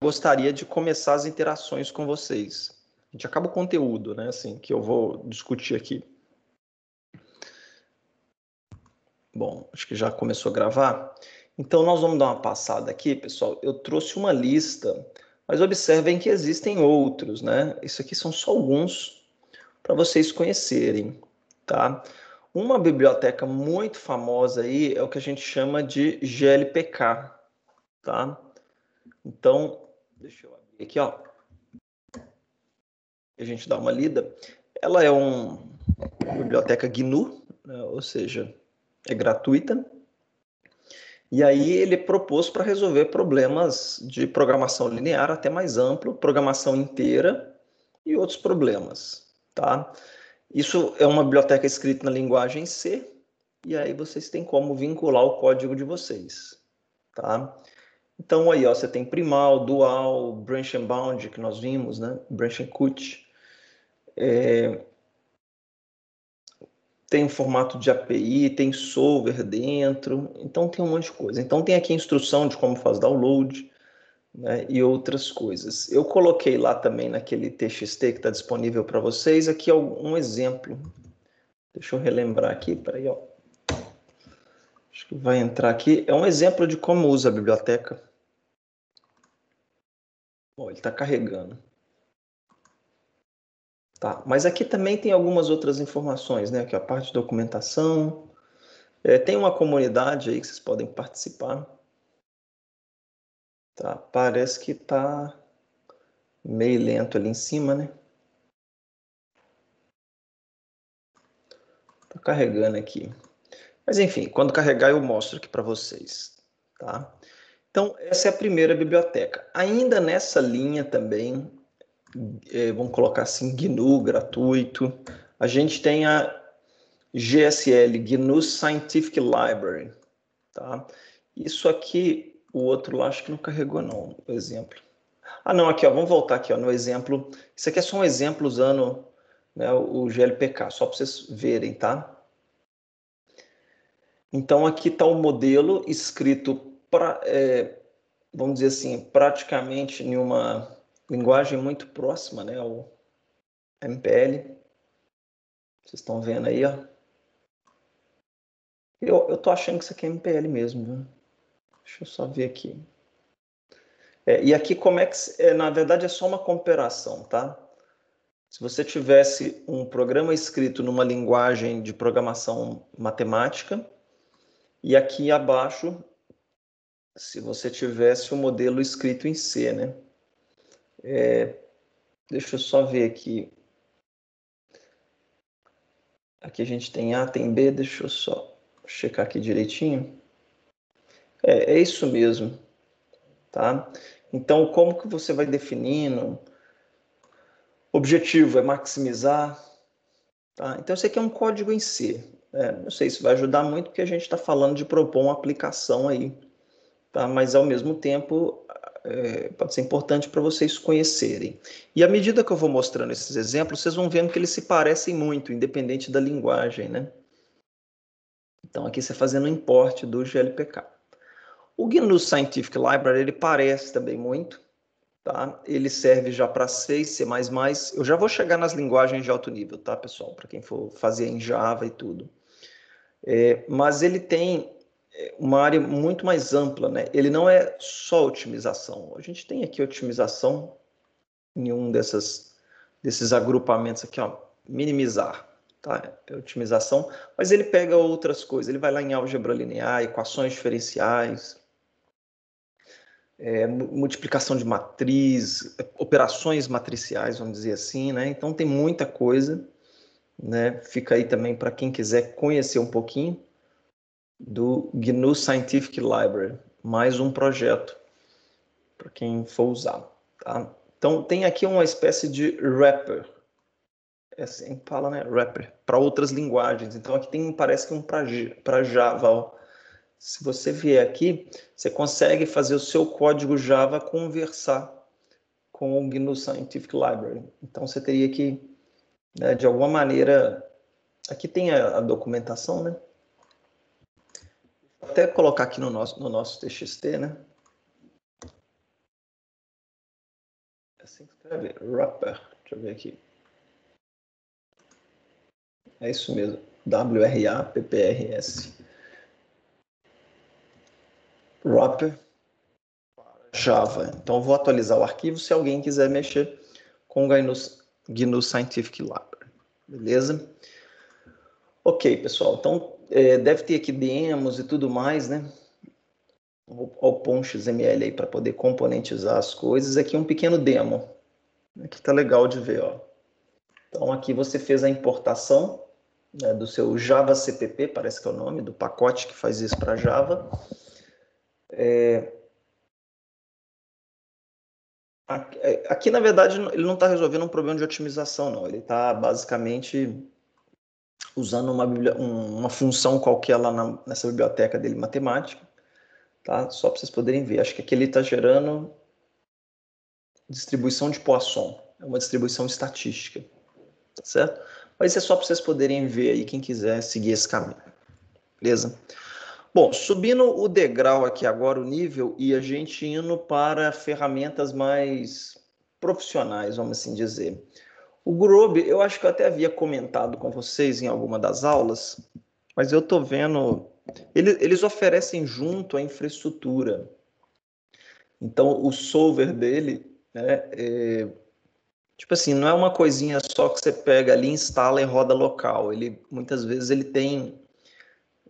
gostaria de começar as interações com vocês. A gente acaba o conteúdo, né, assim, que eu vou discutir aqui. Bom, acho que já começou a gravar. Então, nós vamos dar uma passada aqui, pessoal. Eu trouxe uma lista, mas observem que existem outros, né? Isso aqui são só alguns para vocês conhecerem, tá? Uma biblioteca muito famosa aí é o que a gente chama de GLPK, tá? Então, deixa eu abrir aqui, ó. A gente dá uma lida. Ela é uma biblioteca GNU, né? Ou seja, é gratuita. E aí ele propôs para resolver problemas de programação linear até mais amplo, programação inteira e outros problemas, tá? Isso é uma biblioteca escrita na linguagem C, e aí vocês têm como vincular o código de vocês, tá? Então aí, ó, você tem primal, dual, branch and bound, que nós vimos, né? Branch and cut. Tem um formato de API, tem solver dentro, então tem um monte de coisa. Então tem aqui a instrução de como faz download, né, e outras coisas. Eu coloquei lá também naquele TXT que está disponível para vocês, aqui um exemplo. Deixa eu relembrar aqui, peraí, ó. Acho que vai entrar aqui. É um exemplo de como usa a biblioteca. Bom, ele está carregando. Tá, mas aqui também tem algumas outras informações, né? Aqui a parte de documentação. Tem uma comunidade aí que vocês podem participar. Tá, parece que está meio lento ali em cima, né? Tá carregando aqui. Mas enfim, quando carregar eu mostro aqui para vocês, tá? Então, essa é a primeira biblioteca. Ainda nessa linha também, vamos colocar assim, GNU gratuito, a gente tem a GSL, GNU Scientific Library, tá? Isso aqui, o outro lá acho que não carregou não, o exemplo. Ah, não, aqui, ó, vamos voltar aqui, ó, no exemplo. Isso aqui é só um exemplo usando, né, o GLPK, só para vocês verem, tá? Então, aqui está o modelo escrito, vamos dizer assim, praticamente em uma linguagem muito próxima, né, ao MPL. Vocês estão vendo aí, ó. Eu tô achando que isso aqui é MPL mesmo, viu? Deixa eu só ver aqui. E aqui como é que... na verdade, é só uma comparação, tá? Se você tivesse um programa escrito numa linguagem de programação matemática, e aqui abaixo, se você tivesse o modelo escrito em C, né? Deixa eu só ver aqui. Aqui a gente tem A, tem B, deixa eu só checar aqui direitinho. É isso mesmo, tá? Então, como que você vai definindo? O objetivo é maximizar, tá? Então, isso aqui é um código em C. Não sei se vai ajudar muito, porque a gente está falando de propor uma aplicação aí, tá? Mas, ao mesmo tempo, pode ser importante para vocês conhecerem. E à medida que eu vou mostrando esses exemplos, vocês vão vendo que eles se parecem muito, independente da linguagem, né? Então, aqui você fazendo o import do GLPK. O GNU Scientific Library, ele parece também muito, tá? Ele serve já para C e C++. Eu já vou chegar nas linguagens de alto nível, tá, pessoal? Para quem for fazer em Java e tudo. Mas ele tem uma área muito mais ampla, né? Ele não é só otimização. A gente tem aqui otimização em um desses agrupamentos aqui, ó, minimizar, tá? É otimização, mas ele pega outras coisas. Ele vai lá em álgebra linear, equações diferenciais, multiplicação de matriz, operações matriciais, vamos dizer assim, né? Então tem muita coisa, né? Fica aí também para quem quiser conhecer um pouquinho do GNU Scientific Library, mais um projeto para quem for usar, tá? Então tem aqui uma espécie de wrapper, é assim que fala, né? Wrapper, para outras linguagens. Então aqui tem, parece que um para Java, ó. Se você vier aqui, você consegue fazer o seu código Java conversar com o GNU Scientific Library. Então você teria que, né, de alguma maneira, aqui tem a documentação, né? Vou até colocar aqui no nosso TXT, né? assim que escreve, wrapper, deixa eu ver aqui. É isso mesmo, WRAPPRS. Wrapper Java. Então, eu vou atualizar o arquivo se alguém quiser mexer com o GNU Scientific Library. Beleza? Ok, pessoal. Então, deve ter aqui demos e tudo mais, né? O Pom.xml aí para poder componentizar as coisas. Aqui um pequeno demo. Aqui tá legal de ver, ó. Então, aqui você fez a importação, né, do seu Java CPP, parece que é o nome, do pacote que faz isso para Java. Aqui, na verdade, ele não está resolvendo um problema de otimização, não. Ele está basicamente usando uma função qualquer lá nessa biblioteca dele, matemática, tá? Só para vocês poderem ver. Acho que aqui ele está gerando distribuição de Poisson. É uma distribuição estatística, tá certo? Mas isso é só para vocês poderem ver aí, quem quiser seguir esse caminho. Beleza? Bom, subindo o degrau aqui agora, o nível, e a gente indo para ferramentas mais profissionais, vamos assim dizer. O Grob, eu acho que eu até havia comentado com vocês em alguma das aulas, mas eu estou vendo... Eles oferecem junto a infraestrutura. Então, o solver dele, né, tipo assim, não é uma coisinha só que você pega ali, instala e roda local. Muitas vezes ele tem,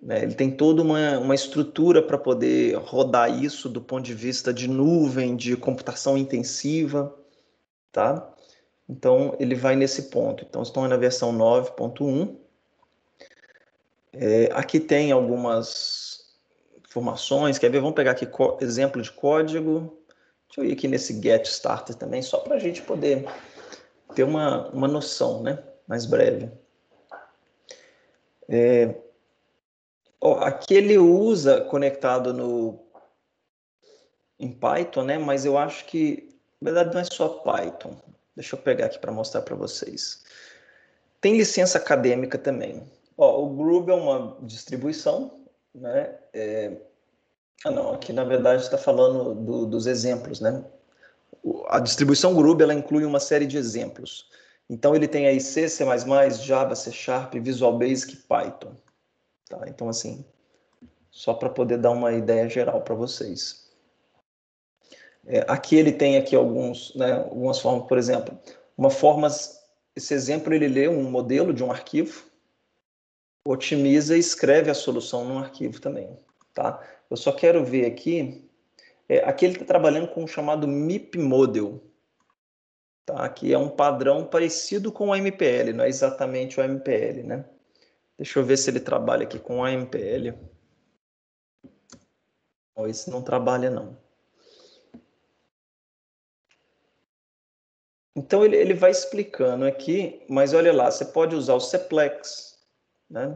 né, ele tem toda uma estrutura para poder rodar isso do ponto de vista de nuvem, de computação intensiva, tá? Então, ele vai nesse ponto. Então, estão na versão 9.1. Aqui tem algumas informações. Quer ver? Vamos pegar aqui exemplo de código. Deixa eu ir aqui nesse get started também, só para a gente poder ter uma noção, né? Mais breve. Aqui ele usa conectado em Python, né? Mas eu acho que, na verdade, não é só Python. Deixa eu pegar aqui para mostrar para vocês. Tem licença acadêmica também. O Groove é uma distribuição, né? Não, aqui na verdade está falando dos exemplos, né? A distribuição Groove ela inclui uma série de exemplos. Então ele tem aí C, C++, Java, C Sharp, Visual Basic, Python. Tá? Então assim, só para poder dar uma ideia geral para vocês. Aqui ele tem aqui algumas formas, por exemplo, esse exemplo ele lê um modelo de um arquivo, otimiza e escreve a solução num arquivo também, tá? Eu só quero ver aqui, aqui ele está trabalhando com o chamado MIP Model, tá? Que é um padrão parecido com o MPL, não é exatamente o MPL, né? Deixa eu ver se ele trabalha aqui com o MPL. Esse não trabalha, não. Então, ele vai explicando aqui, mas olha lá, você pode usar o Seplex, né?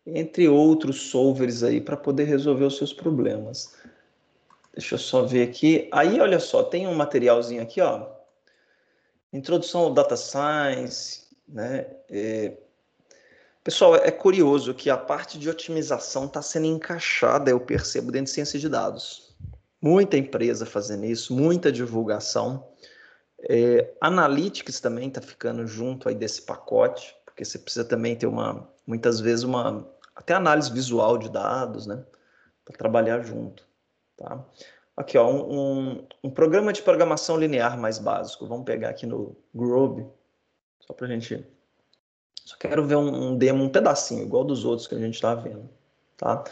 Entre outros solvers aí, para poder resolver os seus problemas. Deixa eu só ver aqui. Aí, olha só, tem um materialzinho aqui, ó. Introdução ao Data Science, né? Pessoal, é curioso que a parte de otimização está sendo encaixada, eu percebo, dentro de ciência de dados. Muita empresa fazendo isso, muita divulgação. Analytics também está ficando junto aí desse pacote, porque você precisa também ter muitas vezes até análise visual de dados, né? Para trabalhar junto, tá? Aqui, ó, um programa de programação linear mais básico. Vamos pegar aqui no Grobe, só para a gente... Só quero ver um demo, um pedacinho, igual dos outros que a gente está vendo, tá?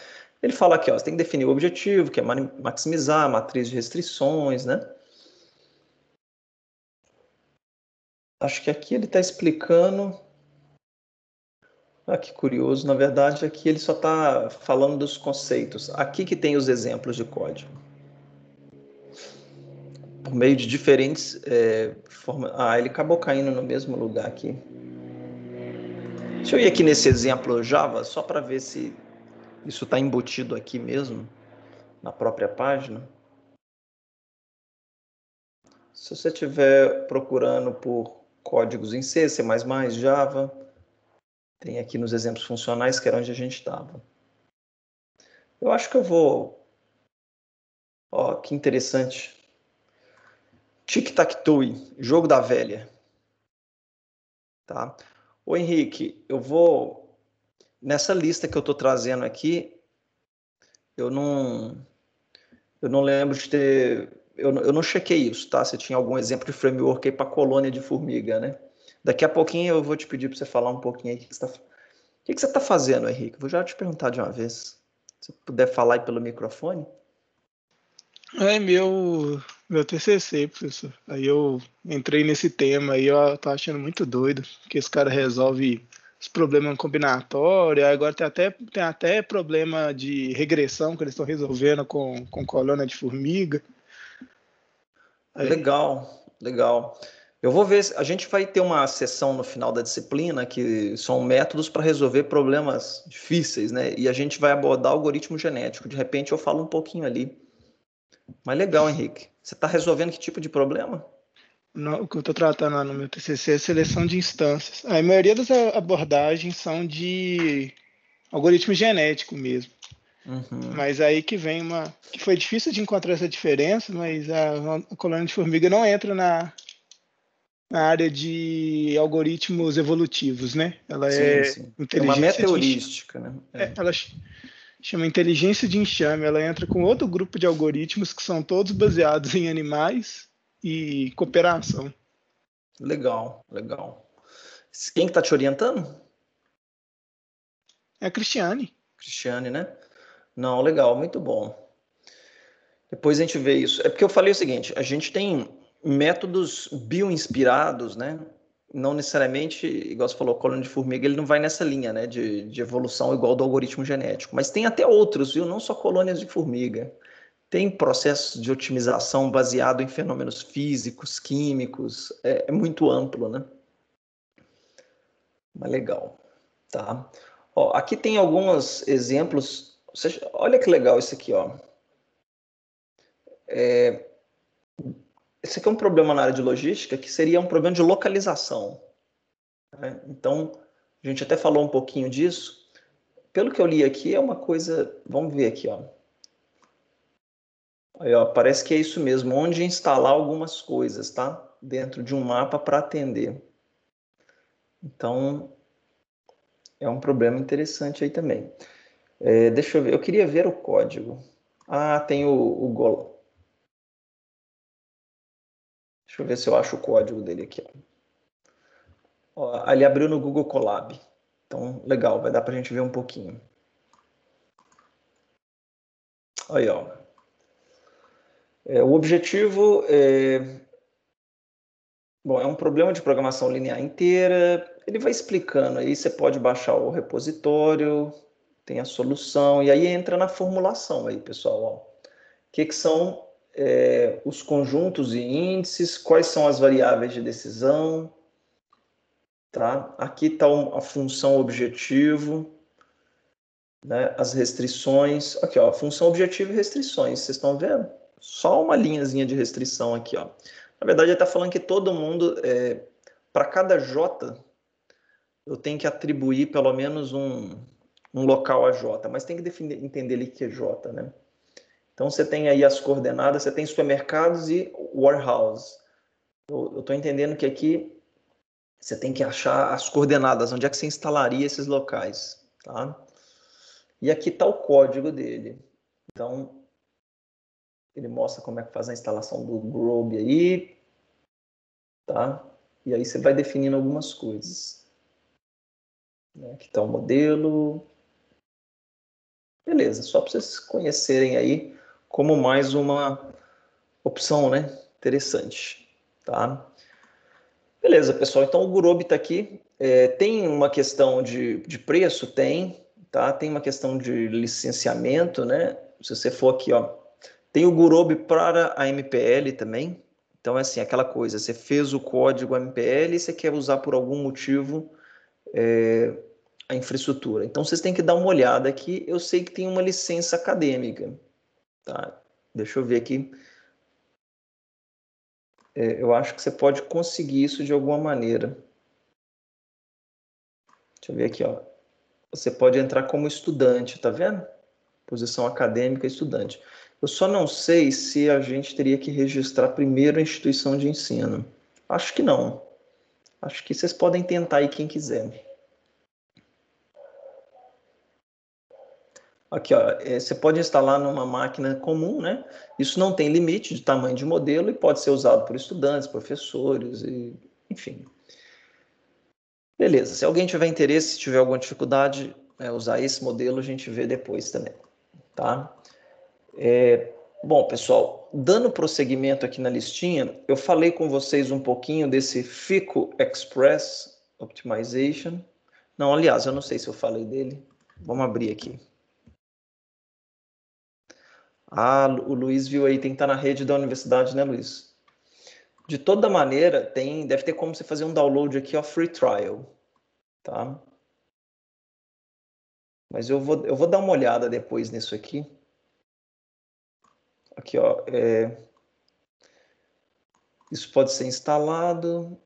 Ele fala aqui, ó, você tem que definir o objetivo, que é maximizar a matriz de restrições, né? Acho que aqui ele está explicando... Que curioso, na verdade aqui ele só está falando dos conceitos. Aqui que tem os exemplos de código. Por meio de diferentes formas... ele acabou caindo no mesmo lugar aqui. Deixa eu ir aqui nesse exemplo Java, só para ver se isso está embutido aqui mesmo, na própria página. Se você estiver procurando por códigos em C, C++, Java, tem aqui nos exemplos funcionais, que era onde a gente estava. Eu acho que eu vou... que interessante. Tic-tac-toe, jogo da velha. Tá? Ô Henrique, eu vou... Nessa lista que eu estou trazendo aqui, eu não lembro de ter... Eu não chequei isso, tá? Se tinha algum exemplo de framework aí para colônia de formiga, né? Daqui a pouquinho eu vou te pedir para você falar um pouquinho aí o que você está fazendo, Henrique. Vou já te perguntar de uma vez. Se puder falar aí pelo microfone. É meu TCC, professor. Aí eu entrei nesse tema e eu tô achando muito doido, que esse cara resolve os problemas combinatórios, agora tem até problema de regressão que eles estão resolvendo com colônia de formiga. Aí, Legal, legal. Eu vou ver, a gente vai ter uma sessão no final da disciplina que são métodos para resolver problemas difíceis, né? E a gente vai abordar algoritmo genético. De repente eu falo um pouquinho ali. Mas legal, Henrique. Você está resolvendo que tipo de problema? o que eu estou tratando lá no meu TCC é seleção de instâncias. A maioria das abordagens são de algoritmo genético mesmo. Uhum. Mas aí que vem que foi difícil de encontrar essa diferença, mas a colônia de formiga não entra na área de algoritmos evolutivos, né? Ela Sim, é sim. É uma inteligência de enxame. meta-heurística, né? Ela chama inteligência de enxame. Ela entra com outro grupo de algoritmos que são todos baseados em animais e cooperação. Legal, legal. Quem que está te orientando? É a Cristiane. Cristiane, né? Não, legal, muito bom. Depois a gente vê isso. É porque eu falei o seguinte: a gente tem métodos bioinspirados, né? Não necessariamente, igual você falou, colônia de formiga, ele não vai nessa linha, né? De evolução igual do algoritmo genético. Mas tem até outros, viu? Não só colônias de formiga. Tem processos de otimização baseado em fenômenos físicos, químicos. É muito amplo, né? Mas legal, tá? Ó, aqui tem alguns exemplos. Olha que legal isso aqui, ó. Esse aqui é um problema na área de logística que seria um problema de localização, né? Então, a gente até falou um pouquinho disso. Pelo que eu li aqui, é uma coisa. Vamos ver aqui, ó. Aí, ó, parece que é isso mesmo, onde instalar algumas coisas, tá? Dentro de um mapa para atender. Então, é um problema interessante aí também. Deixa eu ver, eu queria ver o código. Ah, tem o Go. Deixa eu ver se eu acho o código dele aqui. Ó, ele abriu no Google Colab. Então, legal, vai dar para a gente ver um pouquinho. Aí, ó. O objetivo bom, é um problema de programação linear inteira. Ele vai explicando aí, você pode baixar o repositório, tem a solução, e aí entra na formulação aí, pessoal. Ó. O que são os conjuntos e índices, quais são as variáveis de decisão, tá? Aqui está a função objetivo, né? As restrições. Aqui, ó, função objetivo e restrições, vocês estão vendo? Só uma linhazinha de restrição aqui, ó. Na verdade, ele está falando que todo mundo, para cada J, eu tenho que atribuir pelo menos um local a J, mas tem que entender ali que é J, né? Então, você tem aí as coordenadas, você tem supermercados e warehouse. Eu estou entendendo que aqui você tem que achar as coordenadas, onde é que você instalaria esses locais, tá? E aqui está o código dele. Então, ele mostra como é que faz a instalação do Grobe aí, tá? E aí você vai definindo algumas coisas. Aqui está o modelo. Beleza, só para vocês conhecerem aí como mais uma opção, né? Interessante, tá? Beleza, pessoal. Então o Gurobi está aqui. Tem uma questão de preço? Tem, tá? Tem uma questão de licenciamento, né? Se você for aqui, ó, tem o Gurobi para a MPL também. Então é assim, aquela coisa, você fez o código MPL e você quer usar por algum motivo a infraestrutura. Então vocês têm que dar uma olhada aqui. Eu sei que tem uma licença acadêmica, tá? Deixa eu ver aqui. Eu acho que você pode conseguir isso de alguma maneira. Deixa eu ver aqui, ó. Você pode entrar como estudante, tá vendo? Posição acadêmica estudante. Eu só não sei se a gente teria que registrar primeiro a instituição de ensino. Acho que não. Acho que vocês podem tentar aí quem quiser. Aqui, ó, você pode instalar numa máquina comum, né? Isso não tem limite de tamanho de modelo e pode ser usado por estudantes, professores, enfim. Beleza, se alguém tiver interesse, se tiver alguma dificuldade, usar esse modelo, a gente vê depois também, tá? Bom, pessoal, dando prosseguimento aqui na listinha, eu falei com vocês um pouquinho desse FICO Express Optimization. Não, aliás, eu não sei se eu falei dele. Vamos abrir aqui. Ah, o Luiz viu aí, tem que estar na rede da universidade, né, Luiz? De toda maneira, deve ter como você fazer um download aqui, ó, free trial, tá? Mas eu vou dar uma olhada depois nisso aqui. Aqui, ó, isso pode ser instalado.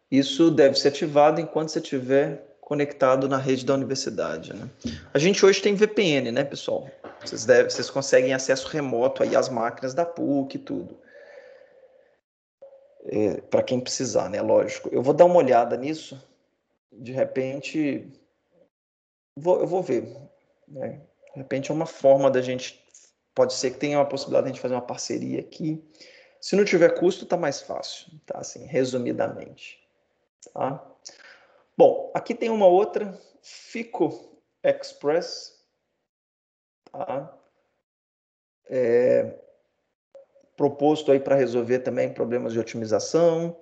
Isso deve ser ativado enquanto você estiver conectado na rede da universidade, né? A gente hoje tem VPN, né, pessoal? Vocês conseguem acesso remoto aí às máquinas da PUC e tudo. Para quem precisar, né? Lógico. Eu vou dar uma olhada nisso. De repente, eu vou ver, né? De repente é uma forma da gente. Pode ser que tenha uma possibilidade de a gente fazer uma parceria aqui. Se não tiver custo, tá mais fácil, tá? Assim, resumidamente, tá? Bom, aqui tem uma outra, Fico Express, tá? Proposto aí para resolver também problemas de otimização,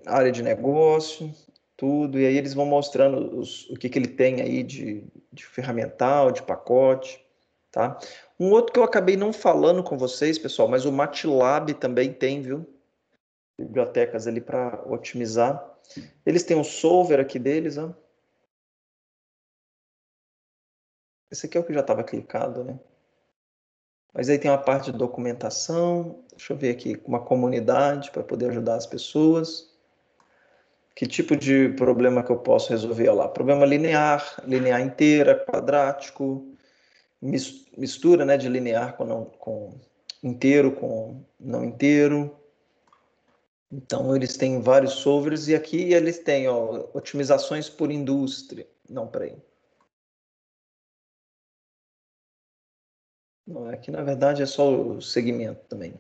área de negócio, tudo. E aí eles vão mostrando o que ele tem aí de ferramental, de pacote, tá? Um outro que eu acabei não falando com vocês, pessoal, mas o MATLAB também tem, viu? Bibliotecas ali para otimizar. Eles têm um solver aqui deles, ó. Esse aqui é o que já estava clicado, né? Mas aí tem uma parte de documentação. Deixa eu ver aqui, uma comunidade para poder ajudar as pessoas. Que tipo de problema que eu posso resolver lá? Problema linear, linear inteira, quadrático, mistura, né, de linear com inteiro com não inteiro. Então eles têm vários solvers e aqui eles têm, ó, otimizações por indústria. Não, peraí. Não, aqui na verdade é só o segmento também.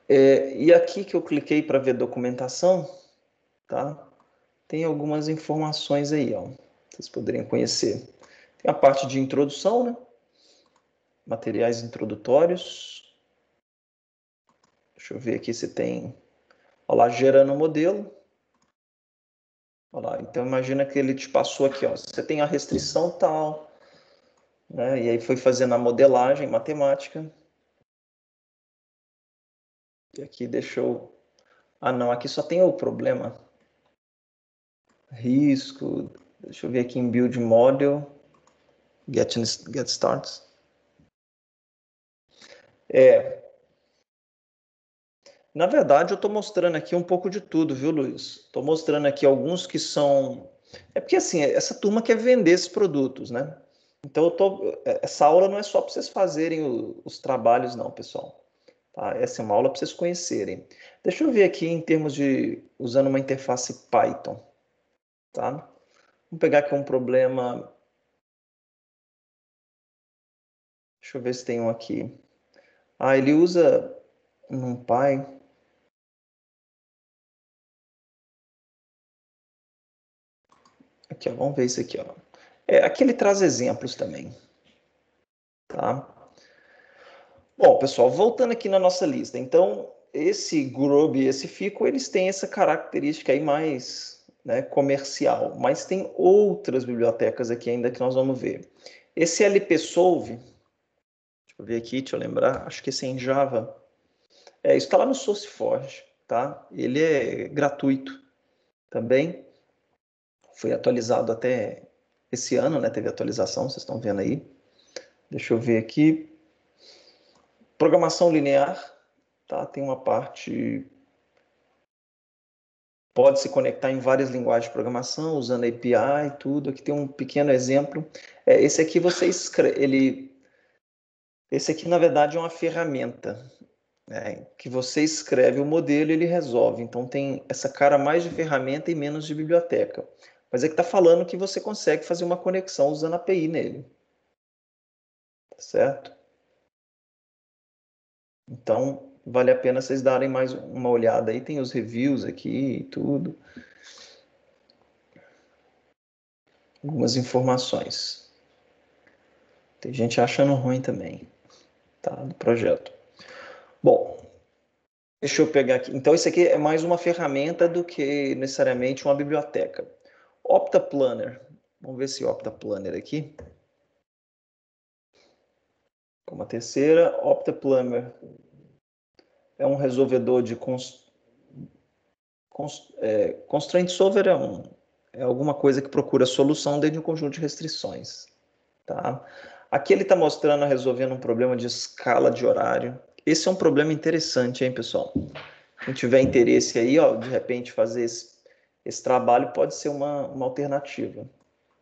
E aqui que eu cliquei para ver documentação, tá? Tem algumas informações aí, ó, vocês poderiam conhecer. Tem a parte de introdução, né? Materiais introdutórios. Deixa eu ver aqui se tem. Olha lá, gerando o modelo. Olha lá, então imagina que ele te passou aqui, ó. Você tem a restrição tal, né? E aí foi fazendo a modelagem matemática. E aqui deixou. Ah, não, aqui só tem o problema. Risco. Deixa eu ver aqui em Build Model. Get Started. Na verdade, eu estou mostrando aqui um pouco de tudo, viu, Luiz? Estou mostrando aqui alguns que são. É porque assim, essa turma quer vender esses produtos, né? Então essa aula não é só para vocês fazerem os trabalhos, não, pessoal. Tá? Essa é uma aula para vocês conhecerem. Deixa eu ver aqui em termos de usando uma interface Python, tá? Vamos pegar aqui um problema. Deixa eu ver se tem um aqui. Ah, ele usa NumPy. Aqui, ó, vamos ver isso aqui, ó. Aqui ele traz exemplos também, tá? Bom, pessoal, voltando aqui na nossa lista. Então, esse Grub e esse Fico, eles têm essa característica aí mais, né, comercial. Mas tem outras bibliotecas aqui ainda que nós vamos ver. Esse LPsolve, deixa eu ver aqui, deixa eu lembrar, acho que esse é em Java. Isso está lá no SourceForge, tá? Ele é gratuito também. Foi atualizado até esse ano, né? Teve atualização, vocês estão vendo aí. Deixa eu ver aqui. Programação linear, tá? Tem uma parte pode se conectar em várias linguagens de programação, usando API e tudo. Aqui tem um pequeno exemplo. Esse aqui você escreve, esse aqui, na verdade, é uma ferramenta, né, que você escreve o modelo e ele resolve. Então, tem essa cara mais de ferramenta e menos de biblioteca. Mas é que está falando que você consegue fazer uma conexão usando a API nele. Tá certo? Então, vale a pena vocês darem mais uma olhada aí. Tem os reviews aqui e tudo. Algumas informações. Tem gente achando ruim também, tá? Do projeto. Bom, deixa eu pegar aqui. Então, isso aqui é mais uma ferramenta do que necessariamente uma biblioteca. Optaplanner. Vamos ver se Optaplanner aqui. Como a terceira, Optaplanner é um resolvedor de constraint solver, é alguma coisa que procura solução dentro de um conjunto de restrições. Tá? Aqui ele está mostrando, resolvendo um problema de escala de horário. Esse é um problema interessante, hein, pessoal? Quem tiver interesse aí, ó, de repente fazer esse trabalho pode ser uma alternativa.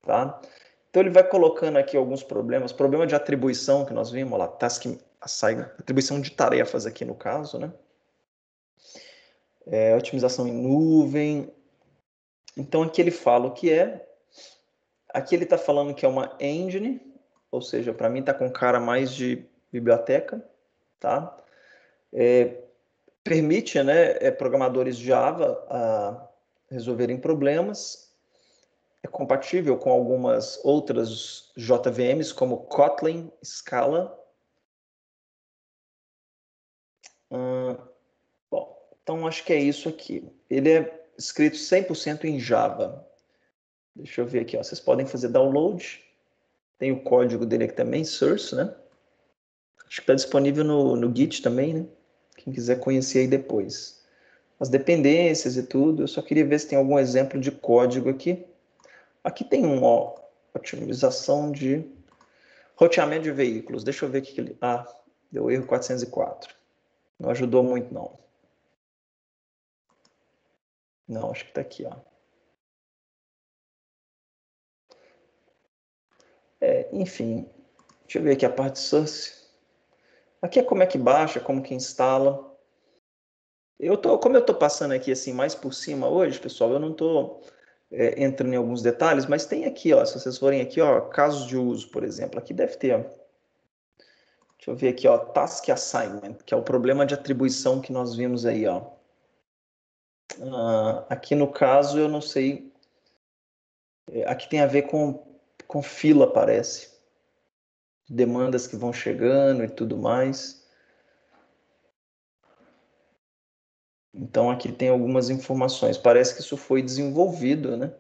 Tá? Então ele vai colocando aqui alguns problemas. Problema de atribuição que nós vimos lá, task assign, atribuição de tarefas aqui no caso, né? Otimização em nuvem. Então aqui ele fala o que é. Aqui ele está falando que é uma engine, ou seja, para mim está com cara mais de biblioteca, tá? Permite, né, programadores Java a resolverem problemas. É compatível com algumas outras JVMs, como Kotlin, Scala. Bom, então acho que é isso aqui. Ele é escrito 100% em Java. Deixa eu ver aqui, ó. Vocês podem fazer download. Tem o código dele aqui também, source, né? Acho que está disponível no Git também, né? Quem quiser conhecer aí depois. As dependências e tudo, eu só queria ver se tem algum exemplo de código aqui. Aqui tem otimização de roteamento de veículos. Deixa eu ver o que ele... deu erro 404. Não ajudou muito, não. Não, acho que está aqui, ó. Enfim, deixa eu ver aqui a parte de source. Aqui é como é que baixa, como que instala. Como eu estou passando aqui assim mais por cima hoje, pessoal, eu não estou entrando em alguns detalhes, mas tem aqui, ó, se vocês forem aqui, ó, casos de uso, por exemplo, aqui deve ter, ó, deixa eu ver aqui, ó, task assignment, que é o problema de atribuição que nós vimos aí, ó. Aqui no caso, eu não sei, aqui tem a ver com fila, parece, demandas que vão chegando e tudo mais. Então aqui tem algumas informações. Parece que isso foi desenvolvido, né?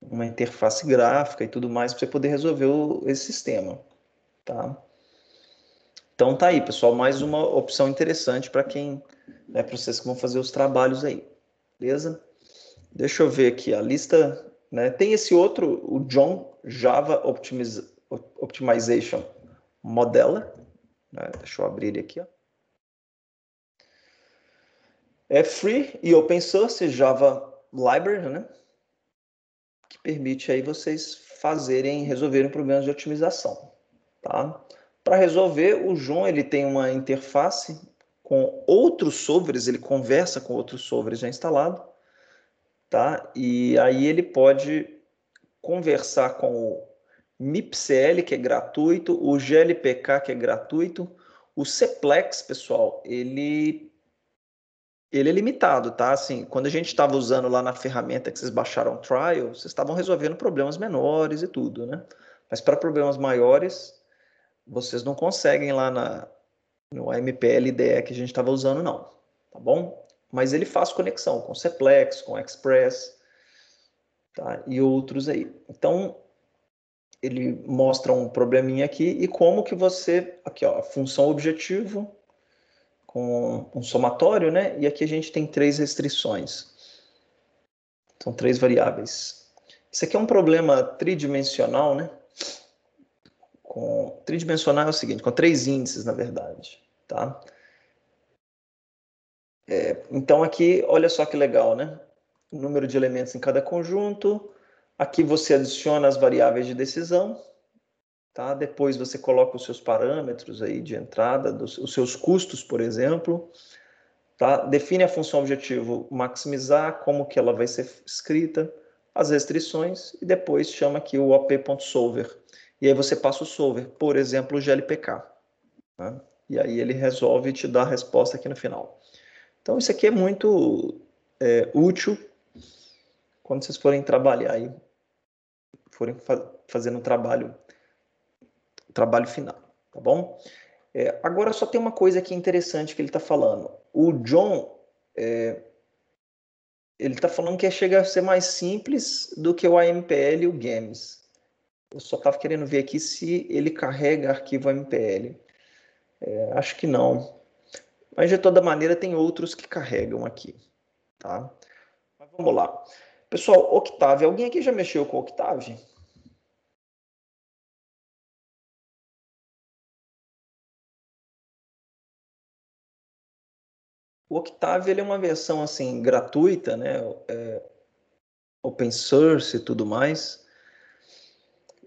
Uma interface gráfica e tudo mais para você poder resolver esse sistema, tá? Então tá aí, pessoal, mais uma opção interessante para quem, né, para vocês que vão fazer os trabalhos aí, beleza? Deixa eu ver aqui a lista, né? Tem esse outro, o John Java Optimization Modeler, né? Deixa eu abrir ele aqui, ó. É free e open source Java Library, né? Que permite aí vocês resolverem problemas de otimização, tá? Para resolver, o João ele tem uma interface com outros solvers, ele conversa com outros solvers já instalados, tá? E aí ele pode conversar com o MIPCL, que é gratuito, o GLPK, que é gratuito, o Cplex, pessoal, ele é limitado, tá? Assim, quando a gente estava usando lá na ferramenta que vocês baixaram Trial, vocês estavam resolvendo problemas menores e tudo, né? Mas para problemas maiores, vocês não conseguem lá no MPL IDE que a gente estava usando, não. Tá bom? Mas ele faz conexão com Cplex, com Express, tá? E outros aí. Então, ele mostra um probleminha aqui e como que você... Aqui, ó, função objetivo com um somatório, né? E aqui a gente tem 3 restrições. São 3 variáveis. Isso aqui é um problema tridimensional, né? Tridimensional é o seguinte, com 3 índices, na verdade, tá? Então aqui, olha só que legal, né? O número de elementos em cada conjunto. Aqui você adiciona as variáveis de decisão, tá? Depois você coloca os seus parâmetros aí de entrada, os seus custos, por exemplo, tá? Define a função objetivo maximizar, como que ela vai ser escrita, as restrições, e depois chama aqui o op.solver. E aí você passa o solver, por exemplo, o GLPK. Tá? E aí ele resolve te dar a resposta aqui no final. Então isso aqui é muito útil quando vocês forem trabalhar aí, forem fazendo um trabalho final, tá bom? Agora só tem uma coisa aqui interessante que ele está falando. O John, ele está falando que chega a ser mais simples do que o AMPL e o GAMS. Eu só estava querendo ver aqui se ele carrega arquivo AMPL. Acho que não. Mas de toda maneira tem outros que carregam aqui, tá? Mas vamos lá. Pessoal, Octave, alguém aqui já mexeu com Octave? O Octave ele é uma versão assim gratuita, né? Open source e tudo mais,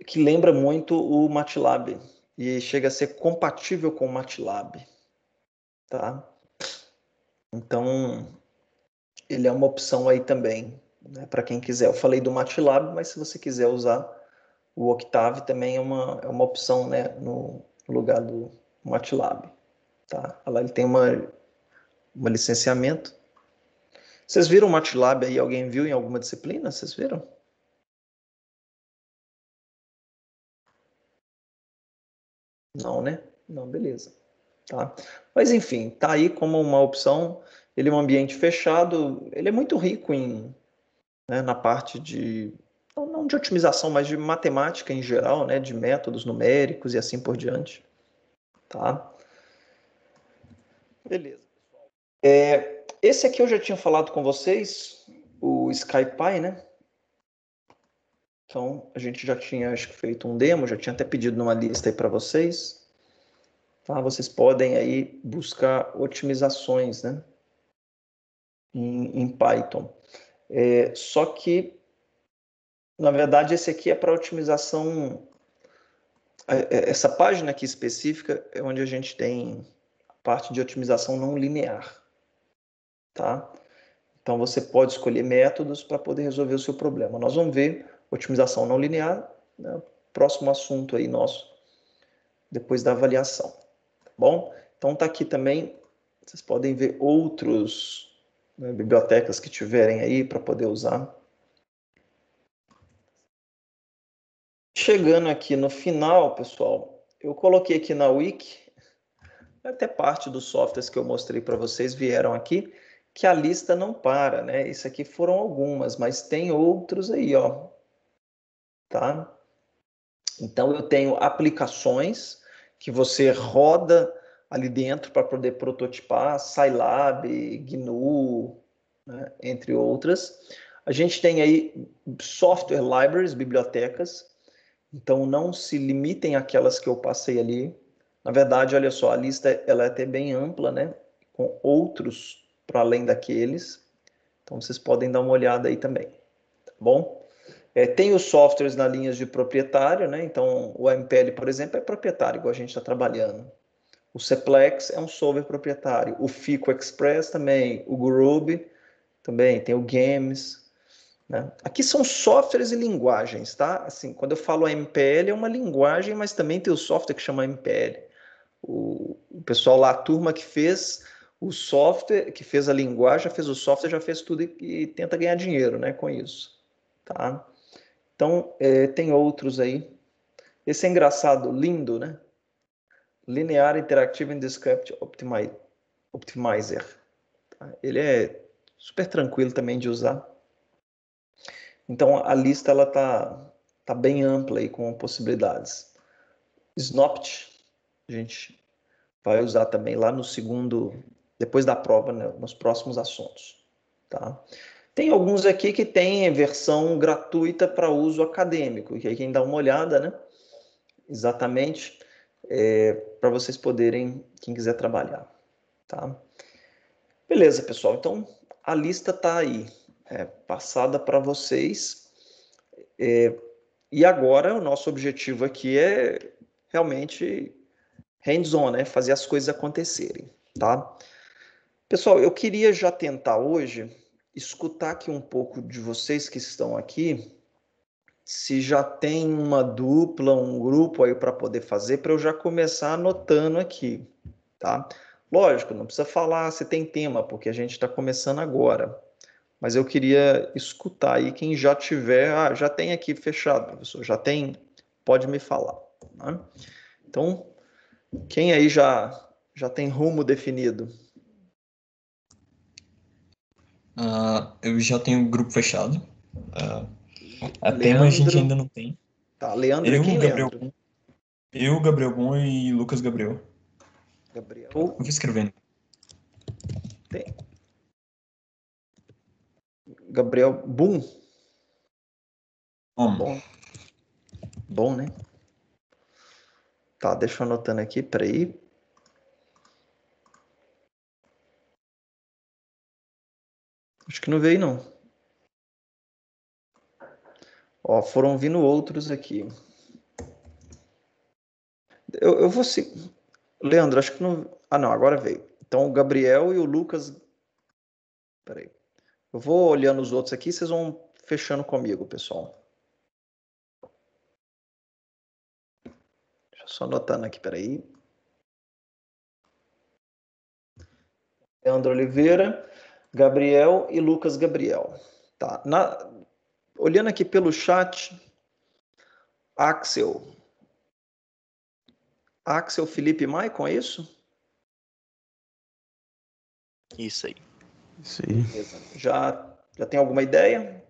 que lembra muito o MATLAB e chega a ser compatível com o MATLAB, tá? Então, ele é uma opção aí também, né, para quem quiser. Eu falei do MATLAB, mas se você quiser usar o Octave também é uma opção, né, no lugar do MATLAB, tá? Lá ele tem uma licenciamento. Vocês viram o MATLAB aí? Alguém viu em alguma disciplina? Vocês viram? Não, né? Não, beleza. Tá? Mas enfim, tá aí como uma opção. Ele é um ambiente fechado, ele é muito rico né, na parte de, não de otimização, mas de matemática em geral, né, de métodos numéricos e assim por diante. Tá? Beleza. Esse aqui eu já tinha falado com vocês, o SkyPy, né? Então a gente já tinha, acho que, feito um demo, já tinha até pedido numa lista aí para vocês. Tá? Vocês podem aí buscar otimizações, né? Em Python. Só que, na verdade, esse aqui é para otimização. Essa página aqui específica é onde a gente tem a parte de otimização não linear. Tá? Então, você pode escolher métodos para poder resolver o seu problema. Nós vamos ver otimização não linear, né? Próximo assunto aí nosso, depois da avaliação. Tá bom? Então, está aqui também, vocês podem ver outros, né, bibliotecas que tiverem aí para poder usar. Chegando aqui no final, pessoal, eu coloquei aqui na Wiki, até parte dos softwares que eu mostrei para vocês vieram aqui, que a lista não para, né? Isso aqui foram algumas, mas tem outros aí, ó. Tá? Então, eu tenho aplicações que você roda ali dentro para poder prototipar, Scilab, GNU, né? Entre outras. A gente tem aí software libraries, bibliotecas. Então, não se limitem àquelas que eu passei ali. Na verdade, olha só, a lista ela é até bem ampla, né? Com outros para além daqueles. Então, vocês podem dar uma olhada aí também, tá bom? Tem os softwares na linha de proprietário, né? Então, o MPL, por exemplo, é proprietário, igual a gente está trabalhando. O Seplex é um software proprietário. O Fico Express também. O Groove também. Tem o Games, né? Aqui são softwares e linguagens, tá? Assim, quando eu falo MPL é uma linguagem, mas também tem o software que chama MPL. O pessoal lá, a turma que fez o software, que fez a linguagem, já fez o software, já fez tudo e tenta ganhar dinheiro, né, com isso, tá? Então, tem outros aí. Esse é engraçado, lindo, né? Linear Interactive and Discrete Optimizer. Tá? Ele é super tranquilo também de usar. Então, a lista ela tá bem ampla aí com possibilidades. Snopt, a gente vai usar também lá no segundo, depois da prova, né, nos próximos assuntos. Tá? Tem alguns aqui que tem versão gratuita para uso acadêmico, que aí quem dá uma olhada, né? Exatamente, para vocês poderem, quem quiser trabalhar. Tá? Beleza, pessoal. Então, a lista está aí, passada para vocês. E agora, o nosso objetivo aqui é realmente hands-on, né? Fazer as coisas acontecerem, tá? Pessoal, eu queria já tentar hoje escutar aqui um pouco de vocês que estão aqui, se já tem uma dupla, um grupo aí para poder fazer, para eu já começar anotando aqui, tá? Lógico, não precisa falar se tem tema, porque a gente está começando agora. Mas eu queria escutar aí quem já tiver, já tem aqui fechado, professor, já tem, pode me falar, né? Então, quem aí já tem rumo definido? Eu já tenho o grupo fechado. A tema a gente Leandro, ainda não tem. tá, Leandro é Eu, quem, Gabriel, Leandro? Gabriel Bom e Lucas Gabriel. Gabriel, Eu vou escrevendo. tem. Gabriel, Boom, tá bom, bom, né? Tá, deixa eu anotando aqui, peraí. Acho que não veio, não. Ó, foram vindo outros aqui. Eu vou se... Leandro, acho que não... Ah, não, agora veio. Então, o Gabriel e o Lucas... Peraí. Eu vou olhando os outros aqui, vocês vão fechando comigo, pessoal. Deixa eu só anotando aqui, peraí. Leandro Oliveira, Gabriel e Lucas Gabriel. Tá. Olhando aqui pelo chat, Axel. Axel, Felipe e Maicon, é isso? Isso aí. Isso aí. Beleza. Já tem alguma ideia?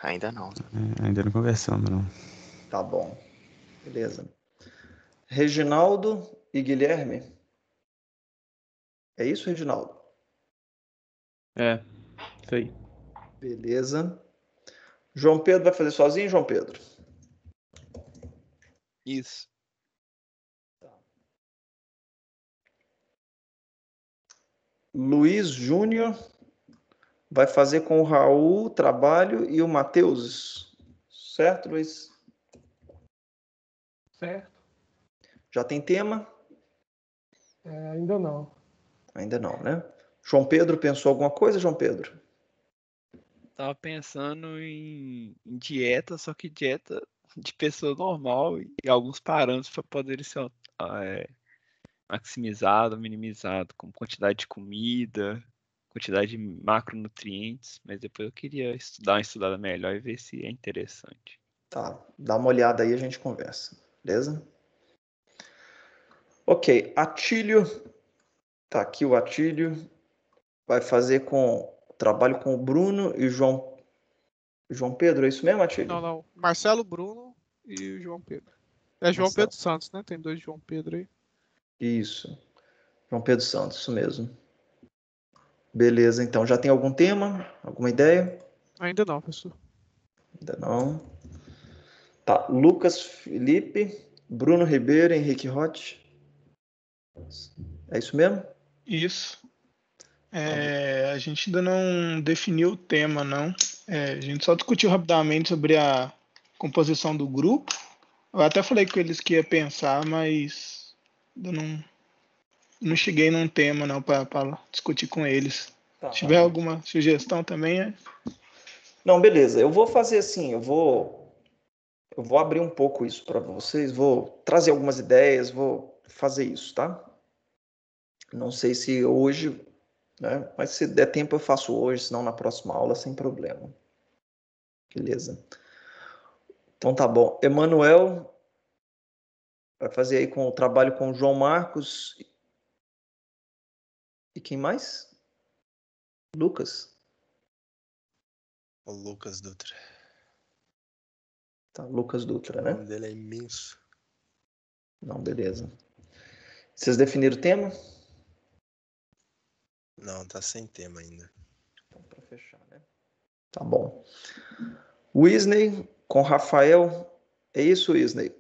Ainda não. Ainda não conversamos, não. Tá bom. Beleza. Reginaldo e Guilherme. É isso, Reginaldo? Isso aí. Beleza. João Pedro vai fazer sozinho, João Pedro? Isso. Luiz Júnior vai fazer com o Raul, Trabalho e o Matheus. Certo, Luiz? Certo? Já tem tema? Ainda não. Ainda não, né? João Pedro pensou alguma coisa, João Pedro? Tava pensando em dieta, só que dieta de pessoa normal e alguns parâmetros para poder ser maximizado, minimizado, como quantidade de comida, quantidade de macronutrientes, mas depois eu queria dar uma estudada melhor e ver se é interessante. Tá, dá uma olhada aí e a gente conversa, beleza? Ok, Atílio, tá aqui o Atílio, vai fazer trabalho com o Bruno e João Pedro, é isso mesmo, Atílio? Não. Marcelo Bruno e o João Pedro. É João Marcelo. Pedro Santos, né? Tem 2 João Pedro aí. Isso, João Pedro Santos, isso mesmo. Beleza, então já tem algum tema? Alguma ideia? Ainda não, professor. Ainda não. Tá, Lucas Felipe, Bruno Ribeiro, Henrique Roth. É isso mesmo? Isso. A gente ainda não definiu o tema, não. A gente só discutiu rapidamente sobre a composição do grupo. Eu até falei com eles que ia pensar, mas ainda não cheguei num tema não para discutir com eles. Tá. Se tiver alguma sugestão também, Não, beleza. Eu vou fazer assim, eu vou abrir um pouco isso para vocês, vou trazer algumas ideias, vou fazer isso, tá? Não sei se hoje, né? Mas se der tempo eu faço hoje, senão na próxima aula sem problema. Beleza. Então tá bom. Emanuel vai fazer aí com o trabalho com o João Marcos. E quem mais? Lucas. O Lucas Dutra. Tá, Lucas Dutra, O né? nome dele é imenso. Não, beleza. Vocês definiram o tema? Não, tá sem tema ainda. Então, para fechar, né? Tá bom. Wisney com Rafael. É isso, Wisney?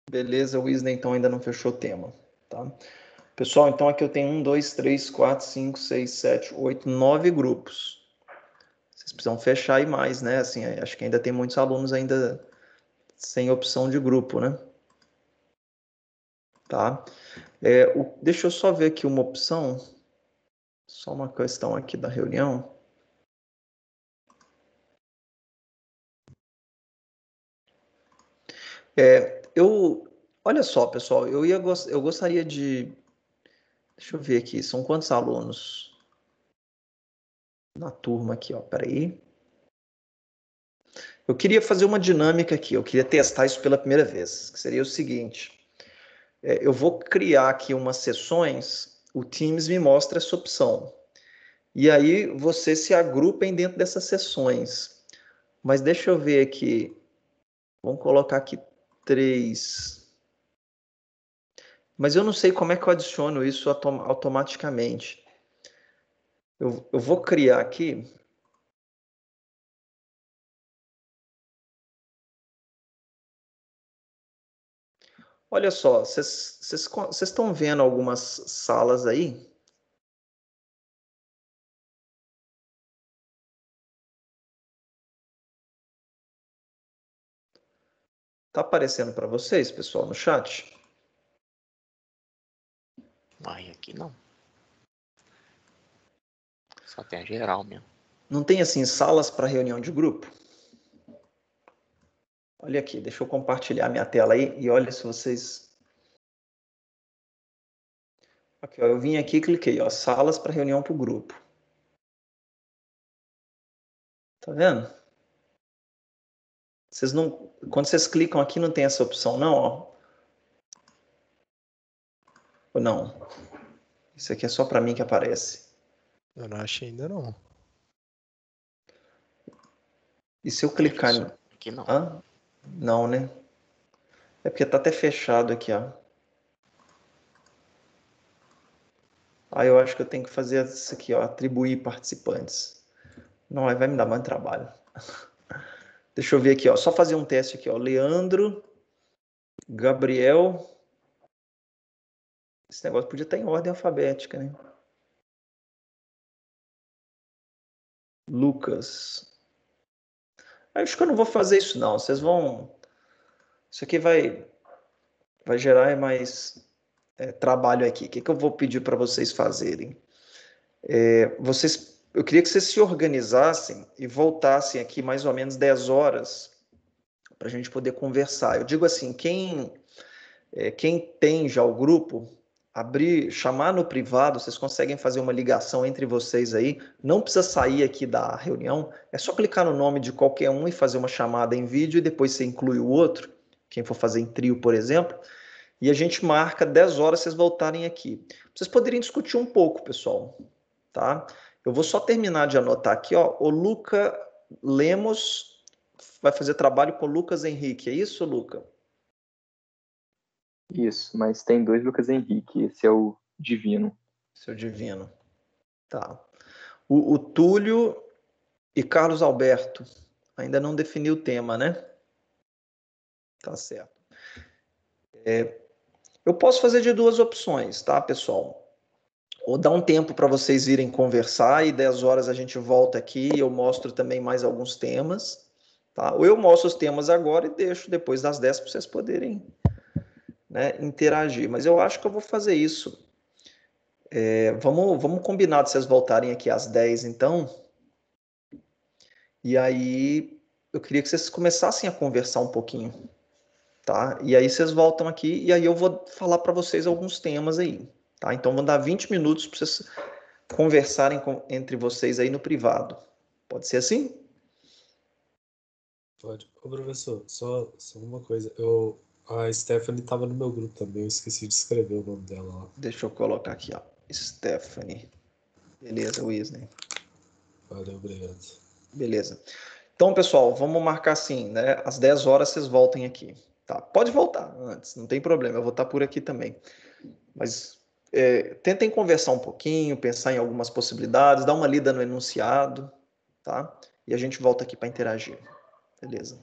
Beleza, o Wisney então ainda não fechou o tema, tá? Pessoal, então aqui eu tenho 1, 2, 3, 4, 5, 6, 7, 8, 9 grupos. Vocês precisam fechar aí mais, né? Assim, acho que ainda tem muitos alunos ainda sem opção de grupo, né? Tá? Deixa eu só ver aqui uma opção. Só uma questão aqui da reunião. Olha só, pessoal, eu gostaria de... Deixa eu ver aqui, são quantos alunos na turma aqui, ó, peraí. Eu queria fazer uma dinâmica aqui, eu queria testar isso pela primeira vez, que seria o seguinte, eu vou criar aqui umas sessões, o Teams me mostra essa opção, e aí vocês se agrupem dentro dessas sessões, mas deixa eu ver aqui, vamos colocar aqui 3, mas eu não sei como é que eu adiciono isso automaticamente. Eu vou criar aqui. Olha só, vocês estão vendo algumas salas aí? Tá aparecendo para vocês, pessoal, no chat? Ai, aqui não. Só tem a geral mesmo. Não tem, assim, salas para reunião de grupo? Olha aqui, deixa eu compartilhar minha tela aí e olha se vocês... Aqui, ó, eu vim aqui e cliquei, ó, salas para reunião para o grupo. Tá vendo? Vocês não... Quando vocês clicam aqui, não tem essa opção, não, ó. Ou não? Isso aqui é só para mim que aparece. Eu não achei ainda não. E se eu clicar... Aqui não. Hã? Não, né? É porque tá até fechado aqui, ó. Aí eu acho que eu tenho que fazer isso aqui, ó, atribuir participantes. Não, aí vai me dar mais trabalho. Deixa eu ver aqui, ó, só fazer um teste aqui, ó. Leandro, Gabriel. Esse negócio podia estar em ordem alfabética, né? Lucas. Acho que eu não vou fazer isso, não. Vocês vão... Isso aqui vai gerar mais trabalho aqui. O que eu vou pedir para vocês fazerem? Eu queria que vocês se organizassem e voltassem aqui mais ou menos 10 horas para a gente poder conversar. Eu digo assim, quem tem já o grupo, chamar no privado, vocês conseguem fazer uma ligação entre vocês aí, não precisa sair aqui da reunião, é só clicar no nome de qualquer um e fazer uma chamada em vídeo e depois você inclui o outro, quem for fazer em trio, por exemplo, e a gente marca 10 horas vocês voltarem aqui. Vocês poderiam discutir um pouco, pessoal, tá? Eu vou só terminar de anotar aqui, ó, o Luca Lemos vai fazer trabalho com o Lucas Henrique, é isso, Luca? Isso, mas tem 2 Lucas Henrique, esse é o Divino. Seu Divino. Tá. O Túlio e Carlos Alberto. Ainda não definiu o tema, né? Tá certo. Eu posso fazer de 2 opções, tá, pessoal? Ou dar um tempo para vocês irem conversar e 10 horas a gente volta aqui e eu mostro também mais alguns temas, tá? Ou eu mostro os temas agora e deixo depois das 10 para vocês poderem, né, interagir. Mas eu acho que eu vou fazer isso. Vamos combinar de vocês voltarem aqui às 10, então. E aí, eu queria que vocês começassem a conversar um pouquinho, tá? E aí vocês voltam aqui e aí eu vou falar para vocês alguns temas aí, tá? Então, vou dar 20 minutos para vocês conversarem entre vocês aí no privado. Pode ser assim? Pode. Ô, professor, só uma coisa. A Stephanie estava no meu grupo também, eu esqueci de escrever o nome dela lá. Deixa eu colocar aqui, ó. Stephanie. Beleza, Wisney. Valeu, obrigado. Beleza. Então, pessoal, vamos marcar assim, né? Às 10 horas vocês voltem aqui. Tá? Pode voltar antes, não tem problema, eu vou estar por aqui também. Mas tentem conversar um pouquinho, pensar em algumas possibilidades, dar uma lida no enunciado, tá? E a gente volta aqui para interagir. Beleza?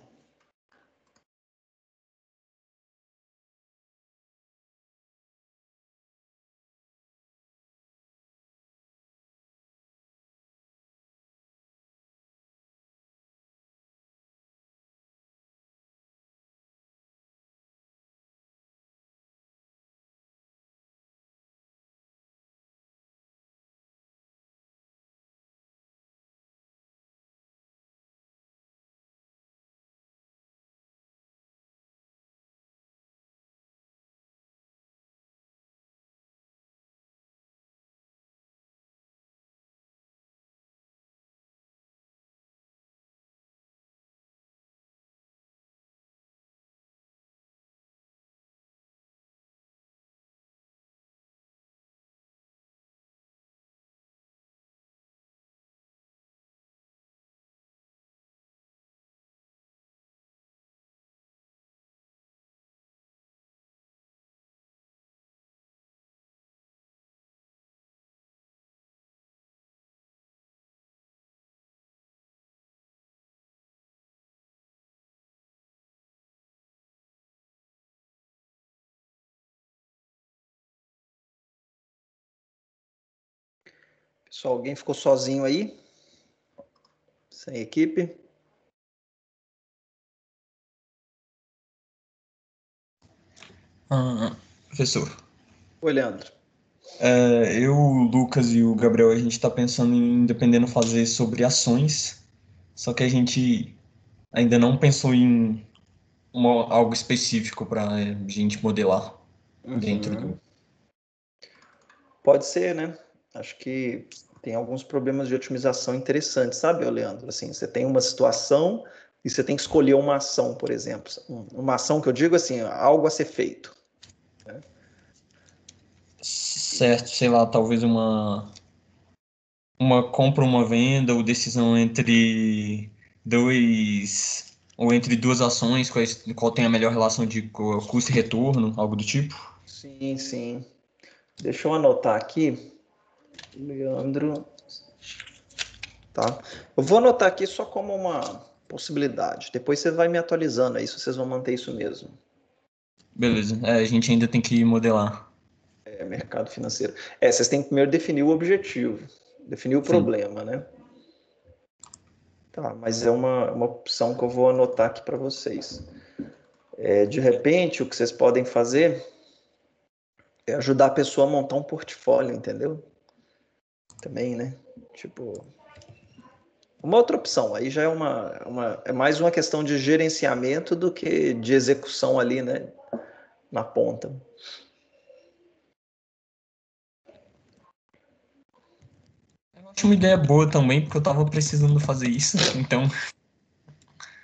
Só alguém ficou sozinho aí? Sem equipe? Professor, Oi, Leandro. eu, o Lucas e o Gabriel, a gente está pensando em, dependendo, fazer sobre ações, só que a gente ainda não pensou em algo específico para a gente modelar dentro Uhum. do. Pode ser, né? Acho que tem alguns problemas de otimização interessantes, sabe, Leandro? Assim, você tem uma situação e você tem que escolher uma ação, por exemplo. Uma ação que eu digo assim, algo a ser feito. Certo, sei lá, talvez uma compra, uma venda, ou decisão entre dois, ou entre duas ações, qual tem a melhor relação de custo e retorno, algo do tipo. Sim, sim. Deixa eu anotar aqui, Leandro, tá? Eu vou anotar aqui só como uma possibilidade. Depois você vai me atualizando aí se vocês vão manter isso mesmo. Beleza, a gente ainda tem que modelar. Mercado financeiro. Vocês têm que primeiro definir o objetivo, definir o Sim. problema, né? Tá, mas é uma opção que eu vou anotar aqui para vocês. De repente, o que vocês podem fazer é ajudar a pessoa a montar um portfólio, entendeu? Também, né? Tipo, uma outra opção. Aí já é mais uma questão de gerenciamento do que de execução ali, né? Na ponta. Eu acho uma ideia boa também, porque eu tava precisando fazer isso, então.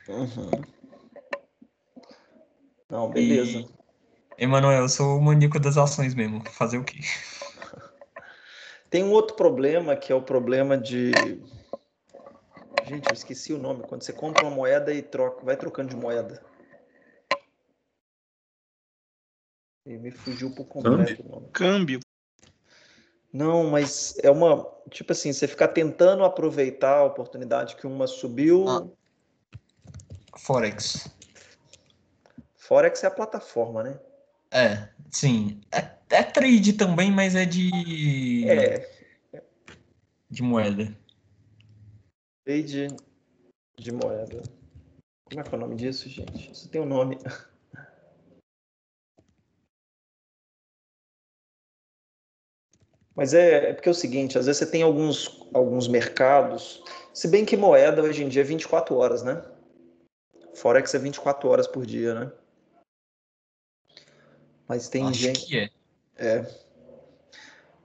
Uhum. Não, beleza. Emanuel, eu sou o maníaco das ações mesmo. Fazer o quê? Tem um outro problema que é o problema de. Gente, eu esqueci o nome. Quando você compra uma moeda e troca, vai trocando de moeda. E me fugiu por completo o nome. Câmbio. Não, mas é uma. Tipo assim, você ficar tentando aproveitar a oportunidade que uma subiu. Forex. Forex é a plataforma, né? Sim. É trade também, mas é de moeda. Trade de moeda. Como é que é o nome disso, gente? Isso tem um nome. Mas é porque é o seguinte, às vezes você tem alguns mercados, se bem que moeda hoje em dia é 24 horas, né? Forex é 24 horas por dia, né? Mas tem Acho gente. que é.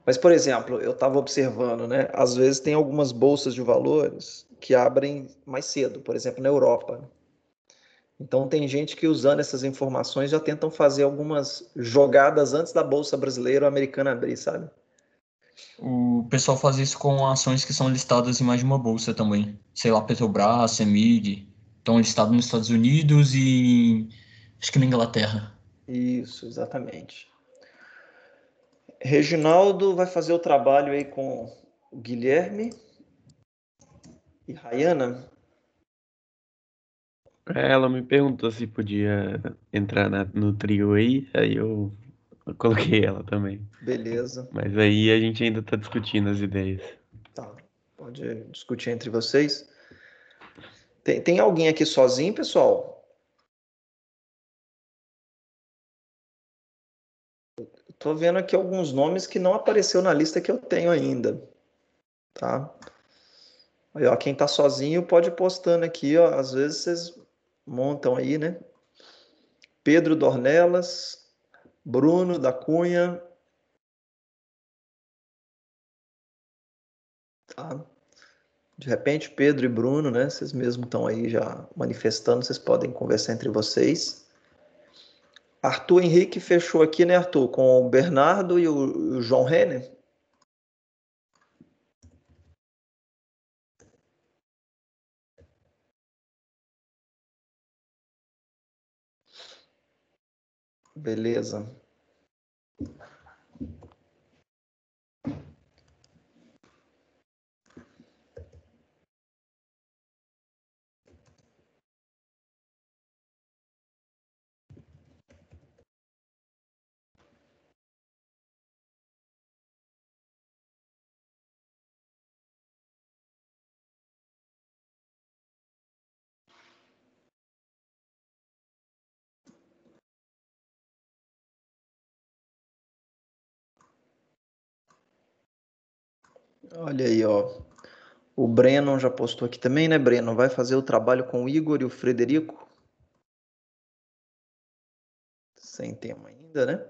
Mas, por exemplo, eu estava observando, né? Às vezes tem algumas bolsas de valores que abrem mais cedo, por exemplo, na Europa. Então tem gente que usando essas informações já tentam fazer algumas jogadas antes da bolsa brasileira ou americana abrir, sabe? O pessoal faz isso com ações que são listadas em mais de uma bolsa também. Sei lá, Petrobras, CEMIG, estão listados nos Estados Unidos e acho que na Inglaterra. Isso, exatamente. Reginaldo vai fazer o trabalho aí com o Guilherme e Rayana. Ela me perguntou se podia entrar no trio aí eu coloquei ela também. Beleza. Mas aí a gente ainda tá discutindo as ideias. Tá. Pode discutir entre vocês. Tem alguém aqui sozinho, pessoal? Tô vendo aqui alguns nomes que não apareceu na lista que eu tenho ainda, tá? Aí, ó, quem tá sozinho pode ir postando aqui, ó. Às vezes vocês montam aí, né? Pedro Dornelas, Bruno da Cunha, tá? De repente, Pedro e Bruno, né? Vocês mesmos estão aí já manifestando, vocês podem conversar entre vocês. Arthur Henrique fechou aqui, né, Arthur? Com o Bernardo e o João Renner. Beleza. Olha aí, ó. O Breno já postou aqui também, né, Breno? Vai fazer o trabalho com o Igor e o Frederico? Sem tema ainda, né?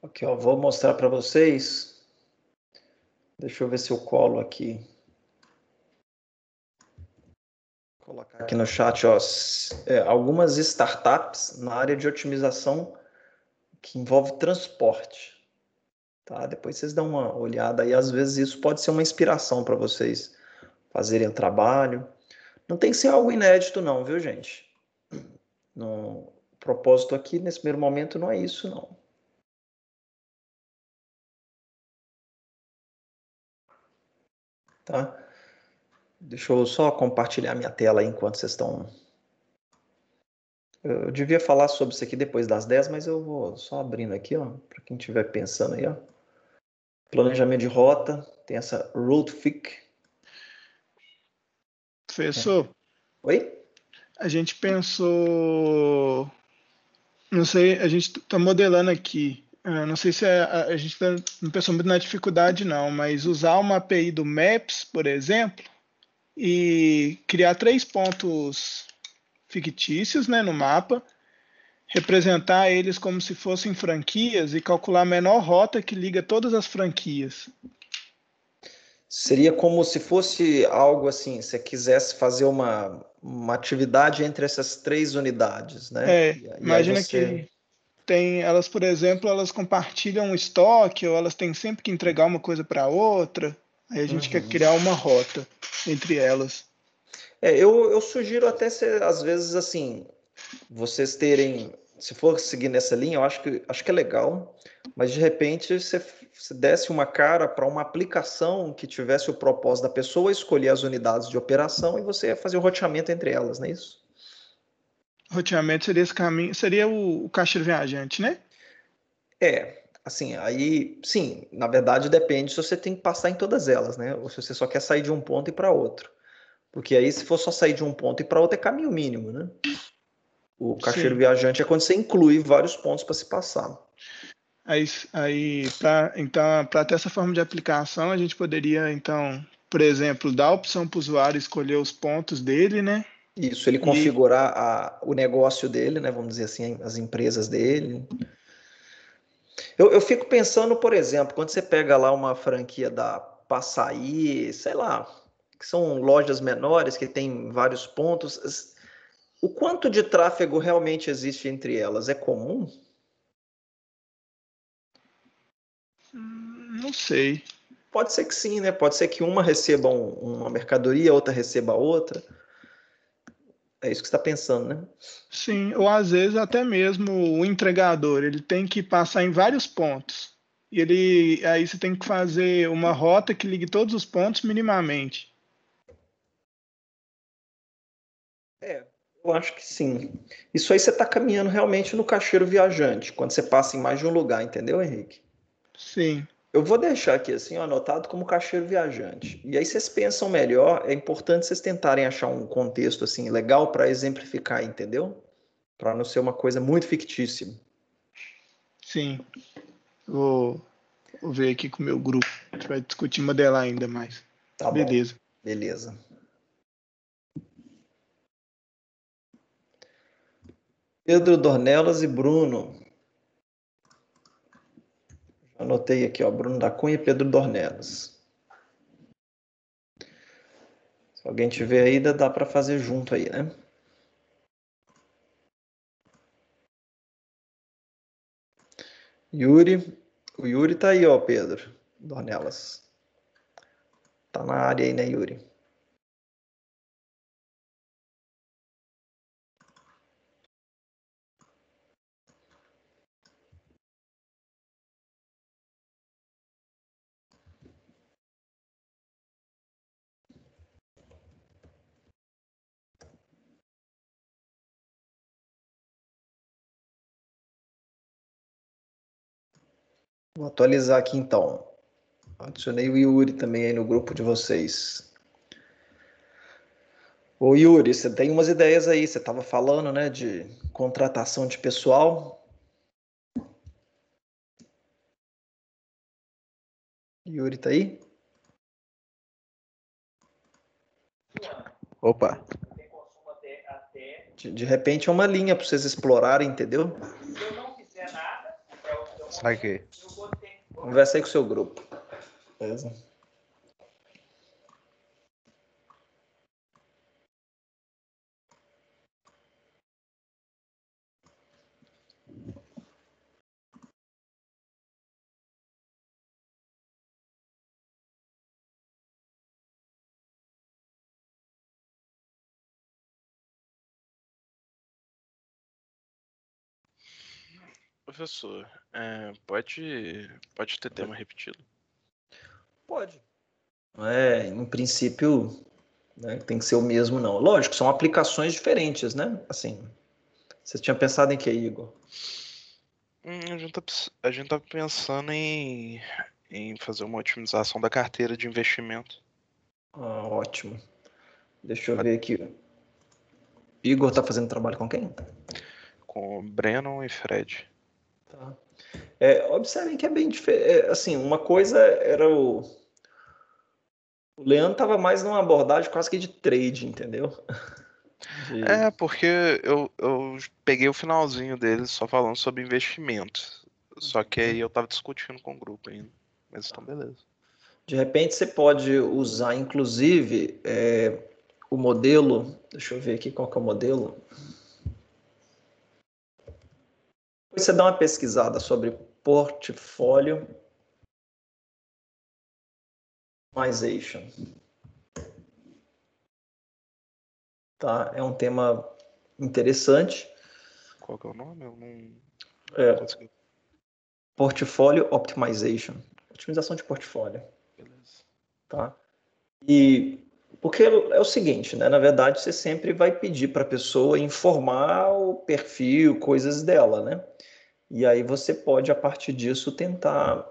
Aqui, ó, vou mostrar para vocês. Deixa eu ver se eu colo aqui. Vou colocar aqui no chat, ó, algumas startups na área de otimização que envolve transporte. Tá? Depois vocês dão uma olhada aí, às vezes isso pode ser uma inspiração para vocês fazerem o trabalho. Não tem que ser algo inédito não, viu, gente? O propósito aqui, nesse primeiro momento, não é isso, não. Tá? Deixa eu só compartilhar minha tela aí enquanto vocês estão... Eu devia falar sobre isso aqui depois das 10, mas eu vou só abrindo aqui, ó, para quem estiver pensando aí, ó. Planejamento de rota, tem essa RouteFic. Professor, Oi? a gente pensou, não sei, a gente está modelando aqui, não sei se a gente não pensou muito na dificuldade não, mas usar uma API do Maps, por exemplo, e criar 3 pontos fictícios, né, no mapa, representar eles como se fossem franquias e calcular a menor rota que liga todas as franquias. Seria como se fosse algo assim, se você quisesse fazer uma atividade entre essas 3 unidades, né? E aí Imagina você... que elas, por exemplo, elas compartilham um estoque ou elas têm sempre que entregar uma coisa para outra. Aí a gente quer criar uma rota entre elas. Eu sugiro até ser, às vezes, assim, vocês terem, se for seguir nessa linha, eu acho que é legal, mas de repente você desse uma cara para uma aplicação que tivesse o propósito da pessoa escolher as unidades de operação e você ia fazer o roteamento entre elas, não é isso? Roteamento seria esse caminho, seria o caixeiro viajante, né? Assim, aí, sim, na verdade depende se você tem que passar em todas elas, né? Ou se você só quer sair de um ponto e para outro. Porque aí, se for só sair de um ponto e para outro, é caminho mínimo, né? O caixeiro Sim. viajante é quando você inclui vários pontos para se passar. Aí então, para ter essa forma de aplicação, a gente poderia, então, por exemplo, dar a opção para o usuário escolher os pontos dele, né? Isso, ele E configurar o negócio dele, né? Vamos dizer assim, as empresas dele. Eu fico pensando, por exemplo, quando você pega lá uma franquia da Passaí, sei lá, que são lojas menores que tem vários pontos, o quanto de tráfego realmente existe entre elas? É comum? não sei. Pode ser que sim, né? Pode ser que uma receba uma mercadoria, outra receba outra. É isso que você está pensando, né? Sim, ou às vezes até mesmo o entregador, ele tem que passar em vários pontos. E aí você tem que fazer uma rota que ligue todos os pontos minimamente. Eu acho que sim. Isso aí você está caminhando realmente no caixeiro viajante, quando você passa em mais de um lugar, entendeu, Henrique? Sim, Eu vou deixar aqui assim, ó, anotado como caixeiro viajante. E aí vocês pensam melhor, é importante vocês tentarem achar um contexto assim legal para exemplificar, entendeu? Para não ser uma coisa muito fictícia. sim. Vou, vou ver aqui com o meu grupo. A gente vai discutir modelar ainda mais. Tá bom. Beleza. Beleza. Pedro Dornelas e Bruno. Anotei aqui, ó, Bruno da Cunha e Pedro Dornelas. Se alguém tiver aí, dá para fazer junto aí, né? Yuri. O Yuri tá aí, ó, Pedro Dornelas. Tá na área aí, né, Yuri? Vou atualizar aqui então. Adicionei o Yuri também aí no grupo de vocês. Ô Yuri, você tem umas ideias aí, você estava falando, né, de contratação de pessoal. Yuri tá aí? Opa, De repente é uma linha para vocês explorarem, entendeu? saquei. Conversa aí com o seu grupo. Beleza? Professor, pode ter tema repetido? Pode. Em princípio, né, tem que ser o mesmo, não. Lógico, são aplicações diferentes, né? Assim, você tinha pensado em que, Igor? A gente tá pensando em fazer uma otimização da carteira de investimento. Ótimo. Deixa eu ver aqui. Igor tá fazendo trabalho com quem? Com o Brennan e Fred. Tá. Observem que é bem diferente. Assim, uma coisa era o Leandro estava mais numa abordagem quase que de trade, entendeu? Porque eu peguei o finalzinho dele só falando sobre investimento. Só que aí eu tava discutindo com o grupo ainda. Mas então, beleza. De repente você pode usar, inclusive, o modelo. Deixa eu ver aqui qual que é o modelo. Depois você dá uma pesquisada sobre portfólio optimization. Tá? É um tema interessante. Qual que é o nome? Eu não consegui. Portfólio optimization. Otimização de portfólio. Beleza. Tá? E porque é o seguinte, né? Na verdade, você sempre vai pedir para a pessoa informar o perfil, coisas dela, né? E aí você pode, a partir disso, tentar,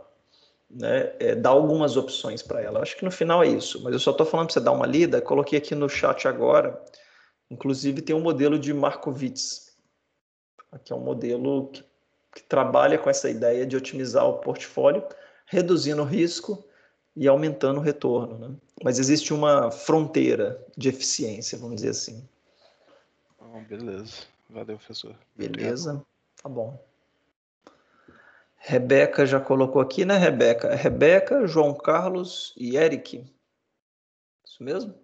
né, dar algumas opções para ela. Eu acho que no final é isso, mas eu só estou falando para você dar uma lida. Coloquei aqui no chat agora, inclusive tem um modelo de Markowitz, que é um modelo que trabalha com essa ideia de otimizar o portfólio, reduzindo o risco e aumentando o retorno, né? Mas existe uma fronteira de eficiência, vamos dizer assim. Beleza. Valeu, professor. Beleza? Obrigado. Tá bom. Rebeca já colocou aqui, né, Rebeca? Rebeca, João Carlos e Eric. Isso mesmo?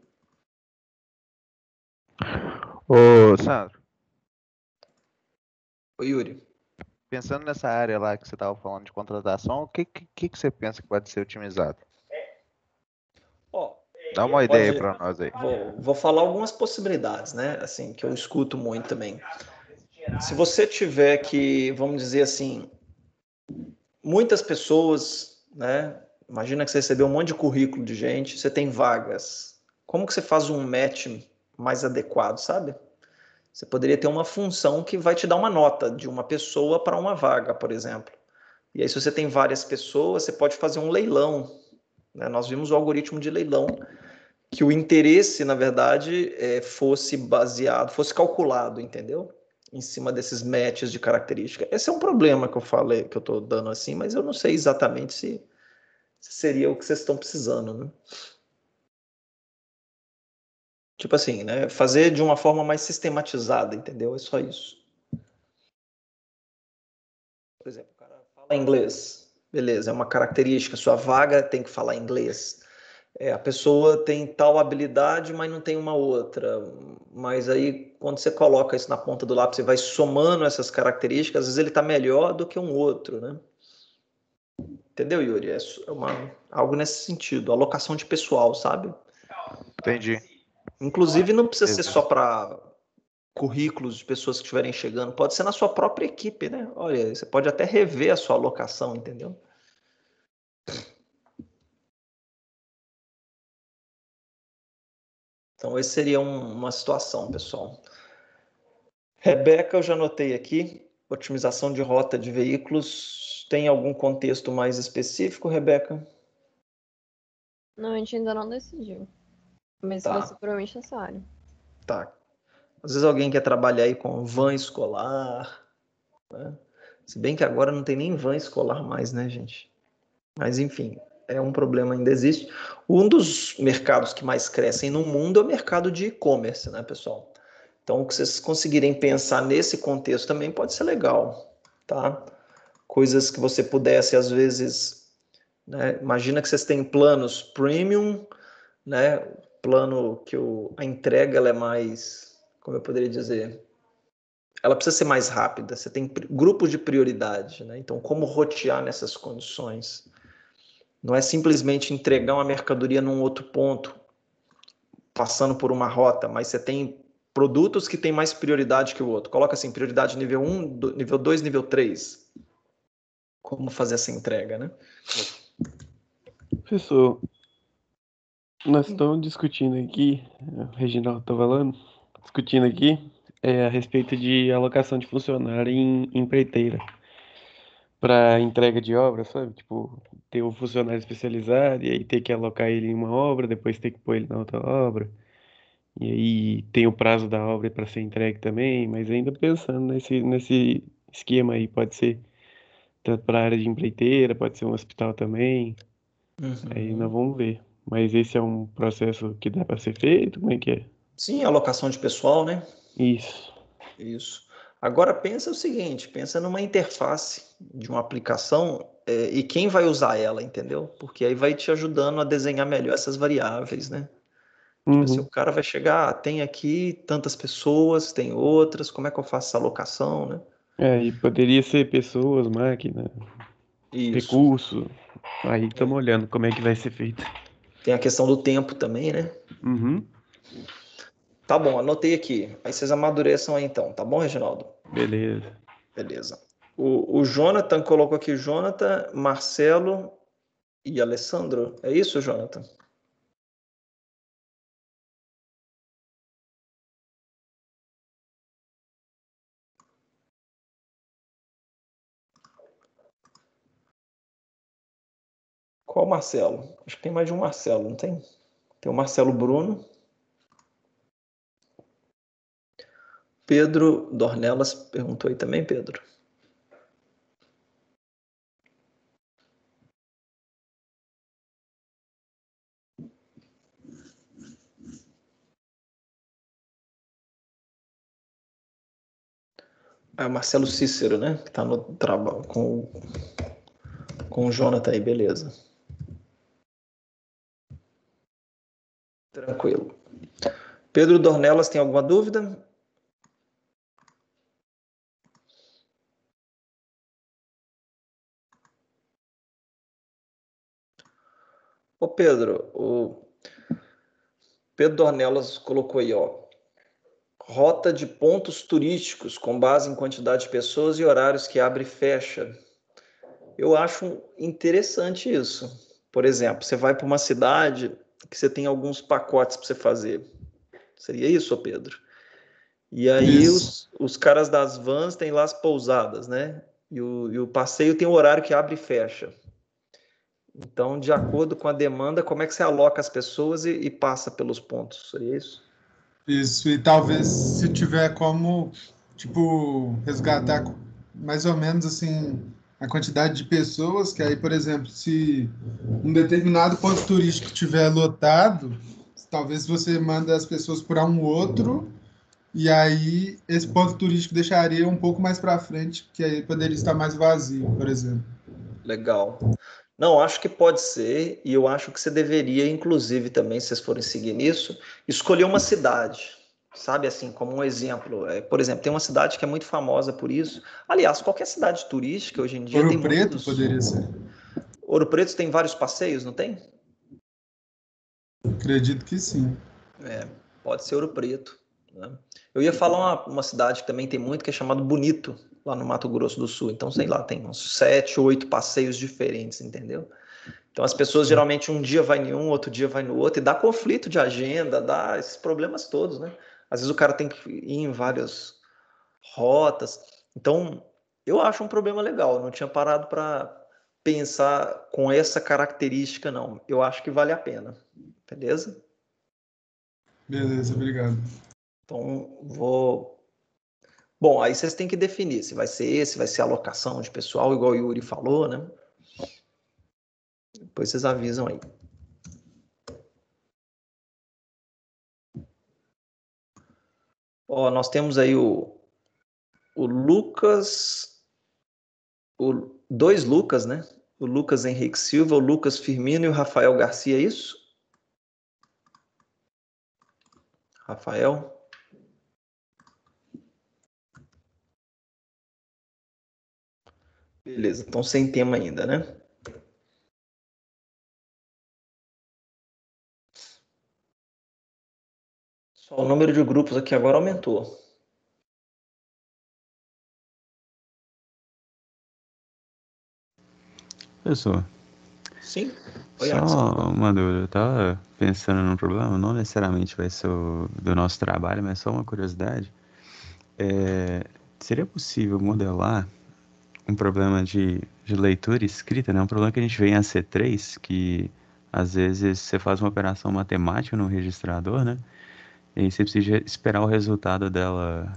Ô, Sandro, Oi, Yuri. pensando nessa área lá que você estava falando de contratação, o que você pensa que pode ser otimizado? Dá uma ideia para nós aí. Vou falar algumas possibilidades, né? Assim, que eu escuto muito também. Se você tiver que, vamos dizer assim, muitas pessoas, né? Imagina que você recebeu um monte de currículo de gente, você tem vagas. Como que você faz um match mais adequado, sabe? Você poderia ter uma função que vai te dar uma nota de uma pessoa para uma vaga, por exemplo. E aí, se você tem várias pessoas, você pode fazer um leilão, né? Nós vimos o algoritmo de leilão, que o interesse, na verdade, fosse baseado, fosse calculado, entendeu? Em cima desses matches de característica. Esse é um problema que eu falei, que eu estou dando assim, mas eu não sei exatamente se seria o que vocês estão precisando, né? Tipo assim, né? Fazer de uma forma mais sistematizada, entendeu? É só isso. Por exemplo, o cara fala inglês. Beleza, é uma característica. Sua vaga tem que falar inglês. A pessoa tem tal habilidade, mas não tem uma outra. Mas aí, quando você coloca isso na ponta do lápis, você vai somando essas características, às vezes ele está melhor do que um outro, né? Entendeu, Yuri? É algo nesse sentido. Alocação de pessoal, sabe? Entendi. Inclusive, não precisa ser só para currículos de pessoas que estiverem chegando. Pode ser na sua própria equipe, né? Olha, você pode até rever a sua alocação, entendeu? Então, essa seria uma situação, pessoal. Rebeca, eu já anotei aqui. Otimização de rota de veículos tem algum contexto mais específico, Rebeca? Não, a gente ainda não decidiu. Mas Tá. vai ser provavelmente nessa área. Tá. Às vezes alguém quer trabalhar aí com van escolar, né? Se bem que agora não tem nem van escolar mais, né, gente? Mas, enfim, é um problema, ainda existe. Um dos mercados que mais crescem no mundo é o mercado de e-commerce, né, pessoal? Então, o que vocês conseguirem pensar nesse contexto também pode ser legal, tá? Coisas que você pudesse, às vezes, né? Imagina que vocês têm planos premium, né? Plano que a entrega ela é mais, como eu poderia dizer, ela precisa ser mais rápida. Você tem grupos de prioridade, né? Então, como rotear nessas condições? Não é simplesmente entregar uma mercadoria num outro ponto, passando por uma rota, mas você tem produtos que têm mais prioridade que o outro. Coloca assim, prioridade nível 1, nível 2, nível 3. Como fazer essa entrega, né? Professor, nós estamos discutindo aqui, o Reginaldo está falando, discutindo aqui a respeito de alocação de funcionário em empreiteira para entrega de obra, sabe? Tipo, ter um funcionário especializado e aí ter que alocar ele em uma obra, depois ter que pôr ele na outra obra. E aí tem o prazo da obra para ser entregue também, mas ainda pensando nesse esquema aí, pode ser tanto para a área de empreiteira, pode ser um hospital também. Aí nós vamos ver. Mas esse é um processo que dá para ser feito? Como é que é? Sim, alocação de pessoal, né? Isso. Isso. Agora pensa o seguinte, pensa numa interface de uma aplicação e quem vai usar ela, entendeu? Porque aí vai te ajudando a desenhar melhor essas variáveis, né? Tipo assim, o cara vai chegar, tem aqui tantas pessoas, tem outras, como é que eu faço essa alocação, né? E poderia ser pessoas, máquina, Isso. recurso. Aí estamos olhando como é que vai ser feito. Tem a questão do tempo também, né? Tá bom, anotei aqui. Aí vocês amadureçam aí então, tá bom, Reginaldo? Beleza. Beleza. O Jonathan colocou aqui Jonathan, Marcelo e Alessandro. É isso, Jonathan? Qual Marcelo? Acho que tem mais de um Marcelo, não tem? Tem o Marcelo Bruno. Pedro Dornelas perguntou aí também, Pedro. É o Marcelo Cícero, né? Que tá no trabalho com o Jonathan aí, beleza. Tranquilo. Pedro Dornelas, tem alguma dúvida? Ô Pedro, o Pedro Dornelas colocou aí, ó, rota de pontos turísticos com base em quantidade de pessoas e horários que abre e fecha. Eu acho interessante isso. Por exemplo, você vai para uma cidade que você tem alguns pacotes para você fazer. Seria isso, Pedro? E aí os caras das vans têm lá as pousadas, né? E o passeio tem o horário que abre e fecha. Então, de acordo com a demanda, como é que você aloca as pessoas e passa pelos pontos? Seria isso? Isso, e talvez se tiver como, tipo, resgatar mais ou menos assim a quantidade de pessoas, que aí, por exemplo, se um determinado ponto turístico estiver lotado, talvez você manda as pessoas para um outro, e aí esse ponto turístico deixaria um pouco mais para frente, que aí poderia estar mais vazio, por exemplo. Legal. Não, acho que pode ser, e eu acho que você deveria, inclusive, também, se vocês forem seguir nisso, escolher uma cidade, sabe, assim, como um exemplo. Por exemplo, tem uma cidade que é muito famosa por isso. Aliás, qualquer cidade turística, hoje em dia, Ouro tem Preto muitos... poderia ser. Ouro Preto tem vários passeios, não tem? Acredito que sim. Pode ser Ouro Preto, né? Eu ia falar uma cidade que também tem muito, que é chamado Bonito, lá no Mato Grosso do Sul. Então, sei lá, tem uns 7 ou 8 passeios diferentes, entendeu? Então, as pessoas geralmente um dia vai em um, outro dia vai no outro, e dá conflito de agenda, dá esses problemas todos, né? Às vezes o cara tem que ir em várias rotas. Então, Eu acho um problema legal. Não tinha parado para pensar com essa característica, não. Eu acho que vale a pena. Beleza? Beleza, obrigado. Então, vou... Bom, aí vocês têm que definir se vai ser esse, vai ser alocação de pessoal, igual o Yuri falou, né? Depois vocês avisam aí. Ó, nós temos aí o Lucas, dois Lucas, né? O Lucas Henrique Silva, o Lucas Firmino e o Rafael Garcia, é isso? Rafael? Beleza, então sem tema ainda, né? Só o número de grupos aqui agora aumentou. Professor. Sim. Oi, só uma dúvida. Eu tava pensando num problema, não necessariamente vai ser do nosso trabalho, mas só uma curiosidade. Seria possível modelar um problema de leitura e escrita, né? Um problema que a gente vê em AC3, que às vezes você faz uma operação matemática no registrador, né? E aí você precisa esperar o resultado dela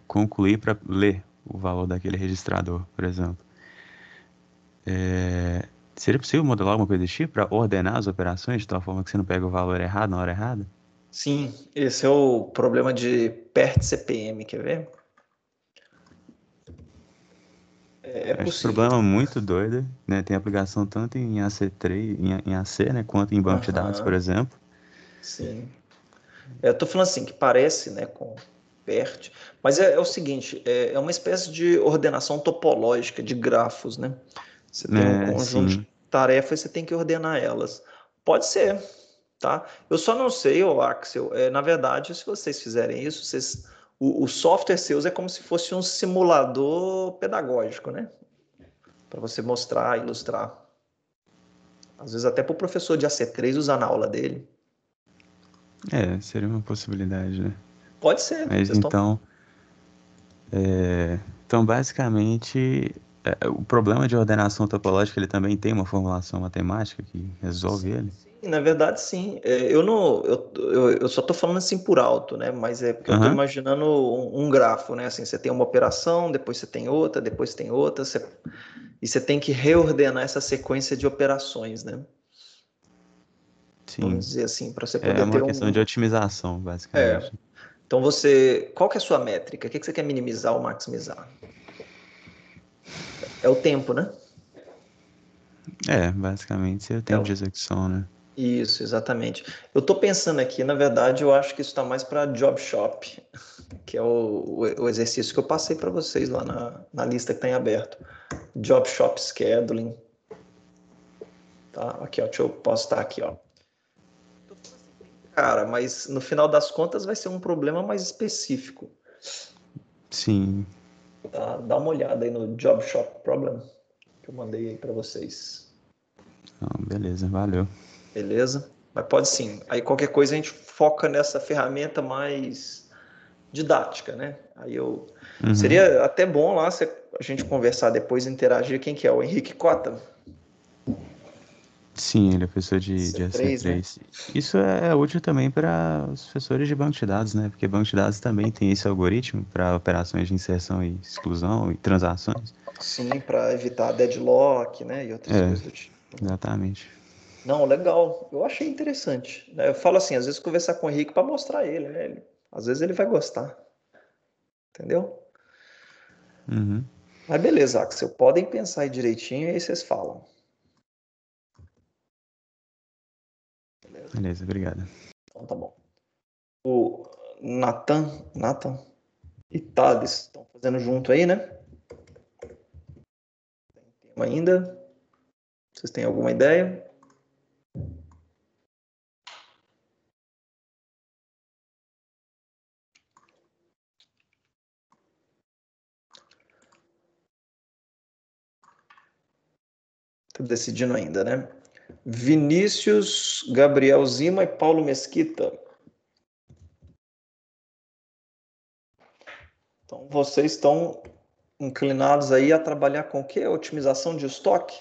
concluir para ler o valor daquele registrador, por exemplo. Seria possível modelar alguma coisa desse tipo para ordenar as operações de tal forma que você não pega o valor errado na hora errada? Sim, esse é o problema de PERT CPM, quer ver? É Acho possível. um problema muito doido, né? Tem aplicação tanto em AC3, em AC, né, quanto em banco de dados, por exemplo. Sim. Eu tô falando assim, que parece, né, com PERT, mas é o seguinte, é uma espécie de ordenação topológica de grafos, né? Você tem um conjunto de tarefas e você tem que ordenar elas. Pode ser, tá? Eu só não sei, Axel, na verdade, se vocês fizerem isso, o software seus é como se fosse um simulador pedagógico, né? Para você mostrar, ilustrar. Às vezes até para o professor de AC3 usar na aula dele. Seria uma possibilidade, né? Pode ser. Mas então, basicamente, o problema de ordenação topológica, ele também tem uma formulação matemática que resolve ele? Sim, na verdade, sim. Eu só estou falando assim por alto, né? Mas é porque eu estou imaginando um grafo, né? Assim, você tem uma operação, depois você tem outra, depois tem outra, e você tem que reordenar essa sequência de operações, né? Sim. Vamos dizer assim, para você poder ter uma questão de otimização, basicamente. Então, qual que é a sua métrica? O que você quer minimizar ou maximizar? É o tempo, né? Basicamente, seria o tempo de execução, né? Isso, exatamente. Eu estou pensando aqui, na verdade, eu acho que isso está mais para Job Shop, que é o exercício que eu passei para vocês lá na lista que está em aberto. Job Shop Scheduling. Tá? Aqui, ó, deixa eu postar aqui, ó. Cara, mas no final das contas vai ser um problema mais específico. Sim. Tá? Dá uma olhada aí no Job Shop Problem que eu mandei aí para vocês. Beleza, valeu. Beleza? Mas pode sim. Aí qualquer coisa a gente foca nessa ferramenta mais didática, né? Aí seria até bom lá se a gente conversar depois, interagir. Quem que é? O Henrique Cota? Sim, ele é professor de AC3. Né? Isso é útil também para os professores de banco de dados, né? Porque banco de dados também tem esse algoritmo para operações de inserção e exclusão e transações. Sim, para evitar deadlock, né? E outras coisas do tipo. Exatamente. Não, legal. Eu achei interessante. Eu falo assim, às vezes conversar com o Henrique para mostrar ele, né? Às vezes ele vai gostar. Entendeu? Mas beleza, Axel. Podem pensar aí direitinho e aí vocês falam. Beleza, obrigado. Então tá bom. O Nathan e Thales estão fazendo junto aí, né? Tem tema ainda? Vocês têm alguma ideia? Tô decidindo ainda, né? Vinícius, Gabriel Zima e Paulo Mesquita. Então, vocês estão inclinados aí a trabalhar com o quê? Otimização de estoque?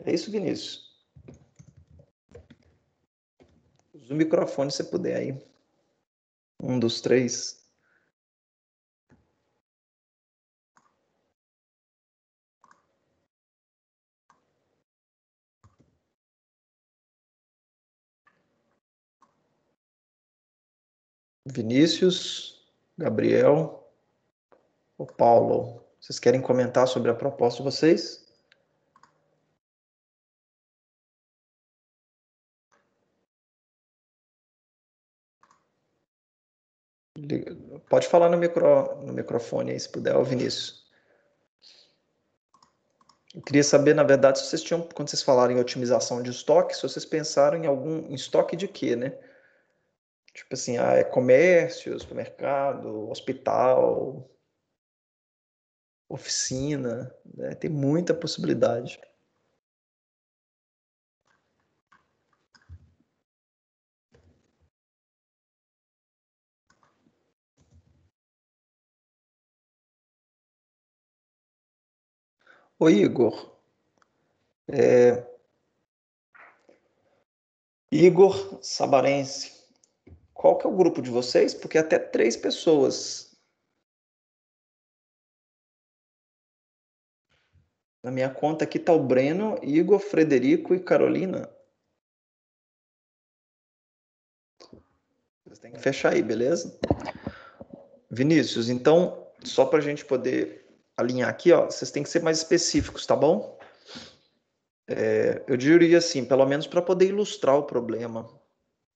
É isso, Vinícius? Usa o microfone se puder aí. Um dos três. Vinícius, Gabriel ou Paulo? Vocês querem comentar sobre a proposta de vocês? Pode falar no microfone aí, se puder, o Vinícius. Eu queria saber, na verdade, se vocês tinham, quando vocês falaram em otimização de estoque, se vocês pensaram em estoque de quê, né? Tipo assim, é comércio, supermercado, hospital, oficina, né? Tem muita possibilidade. Ô Igor, Igor Sabarense, qual que é o grupo de vocês? Porque até 3 pessoas. Na minha conta aqui tá o Breno, Igor, Frederico e Carolina. Vocês têm que fechar aí, beleza? Vinícius, então, só para a gente poder alinhar aqui, ó, vocês têm que ser mais específicos, tá bom? Eu diria assim, pelo menos para poder ilustrar o problema,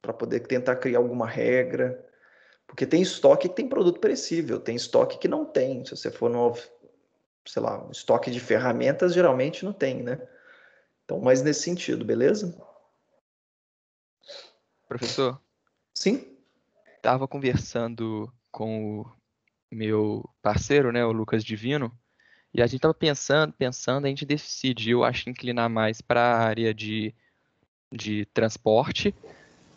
para poder tentar criar alguma regra, porque tem estoque que tem produto perecível, tem estoque que não tem. Se você for no, sei lá, um estoque de ferramentas, geralmente não tem, né? Então, mais nesse sentido, beleza? Professor? Sim? Estava conversando com o meu parceiro, né, o Lucas Divino, e a gente estava pensando, a gente decidiu, acho, inclinar mais para a área de transporte,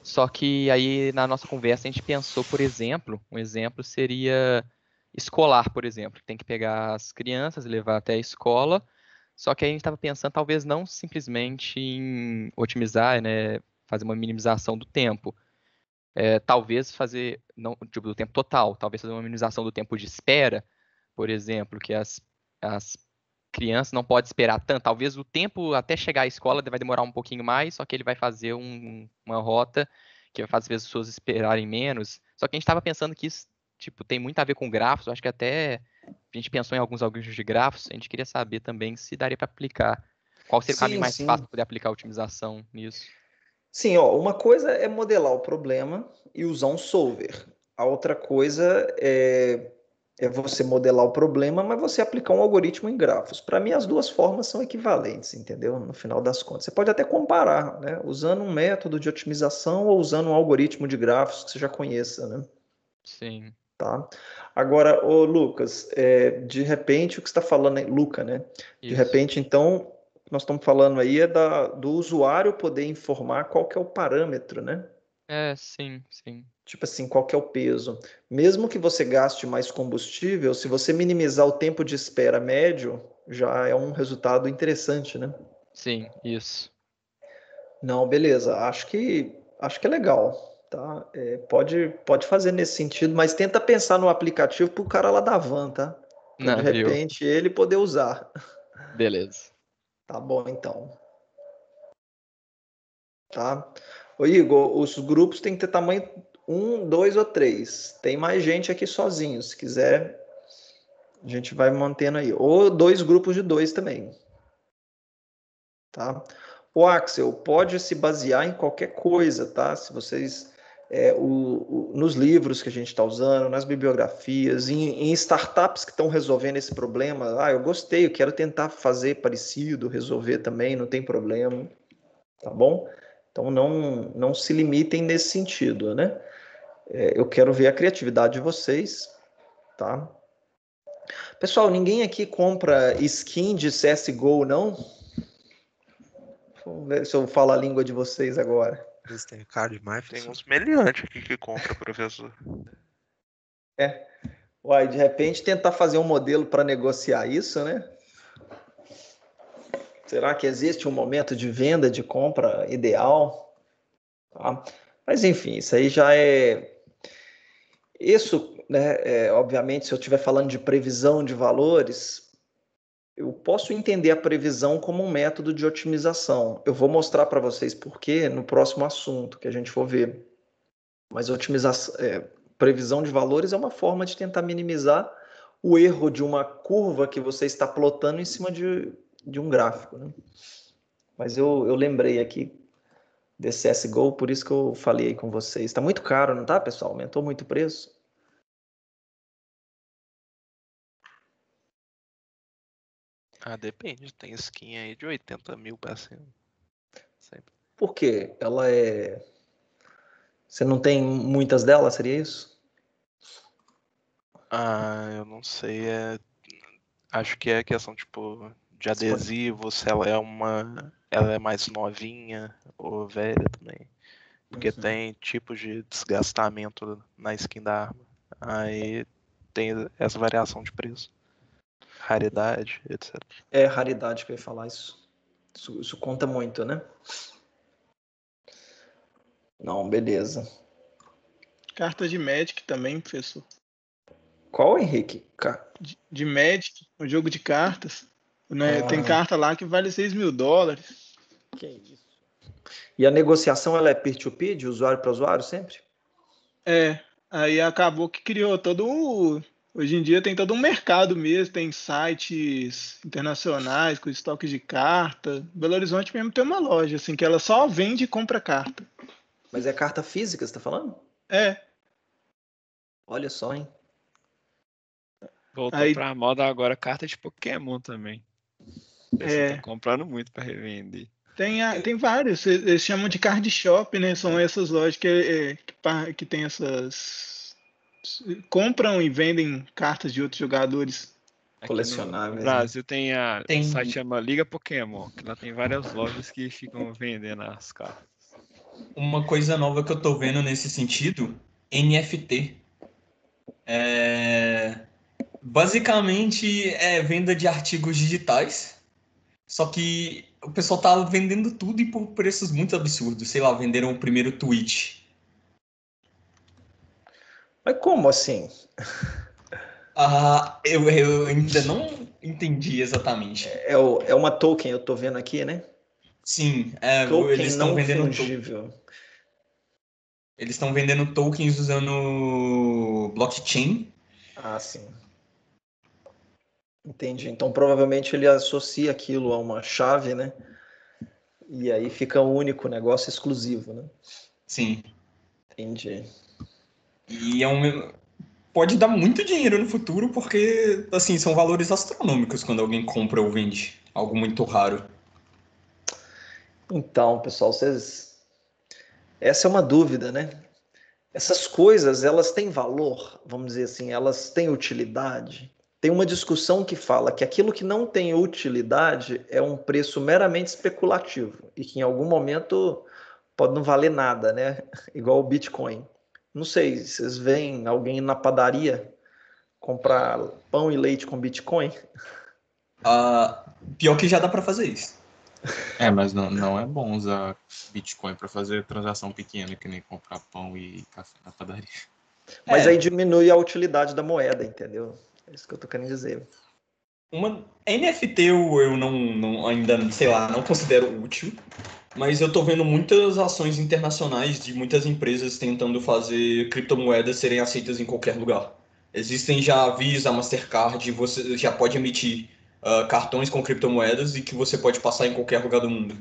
só que aí na nossa conversa a gente pensou, por exemplo, um exemplo seria escolar, por exemplo, tem que pegar as crianças e levar até a escola, só que aí a gente estava pensando talvez não simplesmente em otimizar, né, fazer uma minimização do tempo, talvez fazer, não, tipo, do tempo total, talvez fazer uma minimização do tempo de espera, por exemplo, que as crianças não podem esperar tanto, talvez o tempo até chegar à escola vai demorar um pouquinho mais, só que ele vai fazer uma rota que vai fazer as pessoas esperarem menos, só que a gente estava pensando que isso, tipo, tem muito a ver com grafos, eu acho que até a gente pensou em alguns algoritmos de grafos, a gente queria saber também se daria para aplicar, qual seria o caminho mais fácil para poder aplicar a otimização nisso. Sim, ó, uma coisa é modelar o problema e usar um solver. A outra coisa é você modelar o problema, mas você aplicar um algoritmo em grafos. Para mim, as duas formas são equivalentes, entendeu? No final das contas. Você pode até comparar, né? Usando um método de otimização ou usando um algoritmo de grafos que você já conheça, né? Sim. Tá? Agora, ô Lucas, de repente, o que você está falando aí, Luca, né? De repente, então, nós estamos falando aí do usuário poder informar qual que é o parâmetro, né? Sim, sim. Tipo assim, qual que é o peso. Mesmo que você gaste mais combustível, se você minimizar o tempo de espera médio, já é um resultado interessante, né? Sim, isso. Não, beleza. Acho que é legal, tá? Pode fazer nesse sentido, mas tenta pensar no aplicativo pro cara lá da van, tá? Para de repente ele poder usar. Beleza. Tá bom, então. Tá? Ô Igor, os grupos têm que ter tamanho 1, 2 ou 3. Tem mais gente aqui sozinho. Se quiser, a gente vai mantendo aí. Ou 2 grupos de 2 também. Tá? O Axel, pode se basear em qualquer coisa, tá? Se vocês, nos livros que a gente está usando, nas bibliografias, em startups que estão resolvendo esse problema, eu gostei, eu quero tentar fazer parecido, resolver também, não tem problema, tá bom? Então não se limitem nesse sentido, né? Eu quero ver a criatividade de vocês, tá? Pessoal, ninguém aqui compra skin de CSGO, não? Vamos ver se eu falo a língua de vocês agora. Eles têm cara demais, Tem uns meliantes aqui que compra, professor. Uai, de repente tentar fazer um modelo para negociar isso, né? Será que existe um momento de venda, de compra ideal? Tá? Mas enfim, isso aí já é... Isso, né, obviamente, se eu estiver falando de previsão de valores, eu posso entender a previsão como um método de otimização. Eu vou mostrar para vocês por quê no próximo assunto que a gente for ver. Mas previsão de valores é uma forma de tentar minimizar o erro de uma curva que você está plotando em cima de um gráfico, né? Mas eu lembrei aqui desse CSGO, por isso que eu falei aí com vocês. Está muito caro, não tá, pessoal? Aumentou muito o preço? Depende. Tem skin aí de 80 mil pra cima. Sempre. Por quê? Ela é... Você não tem muitas delas, seria isso? Eu não sei. Acho que é questão, tipo, de adesivo, se ela é mais novinha ou velha também. Porque tem tipos de desgastamento na skin da arma. Aí tem essa variação de preço. Raridade, etc. É raridade que eu ia falar isso. Isso conta muito, né? Não, beleza. Carta de Magic também, professor. Qual, Henrique? De Magic, um jogo de cartas. Né? Tem carta lá que vale $6.000. Que isso. E a negociação, ela é peer-to-peer, de usuário para usuário, sempre? Aí acabou que criou Hoje em dia tem todo um mercado mesmo, tem sites internacionais com estoque de carta. Belo Horizonte mesmo tem uma loja, assim, que ela só vende e compra carta. Mas é carta física, você tá falando? Olha só, hein? Voltou pra moda agora carta de Pokémon também. Você tá comprando muito pra revender. Tem vários, eles chamam de card shop, né? São essas lojas que tem essas... compram e vendem cartas de outros jogadores. Colecionáveis. No Brasil tem um site que chama Liga Pokémon, que lá tem várias lojas que ficam vendendo as cartas. Uma coisa nova que eu tô vendo nesse sentido, NFT. Basicamente é venda de artigos digitais, só que o pessoal tá vendendo tudo e por preços muito absurdos. Sei lá, venderam o primeiro tweet. Mas como assim? Eu ainda não entendi exatamente. É uma token, eu tô vendo aqui, né? Sim, token eles estão vendendo fungível. Eles estão vendendo tokens usando blockchain. Sim. Entendi. Então provavelmente ele associa aquilo a uma chave, né? E aí fica único, negócio exclusivo, né? Sim. Entendi. E pode dar muito dinheiro no futuro, porque assim, são valores astronômicos quando alguém compra ou vende. Algo muito raro. Então, pessoal, essa é uma dúvida, né? Essas coisas, elas têm valor, vamos dizer assim, elas têm utilidade. Tem uma discussão que fala que aquilo que não tem utilidade é um preço meramente especulativo e que em algum momento pode não valer nada, né? Igual o Bitcoin. Não sei, vocês veem alguém na padaria comprar pão e leite com Bitcoin? Pior que já dá para fazer isso. Mas não é bom usar Bitcoin para fazer transação pequena, que nem comprar pão e café na padaria. Mas aí diminui a utilidade da moeda, entendeu? É isso que eu tô querendo dizer. Uma NFT eu ainda, sei lá, não considero útil, mas eu tô vendo muitas ações internacionais de muitas empresas tentando fazer criptomoedas serem aceitas em qualquer lugar. Existem já a Visa, a Mastercard, você já pode emitir cartões com criptomoedas e que você pode passar em qualquer lugar do mundo.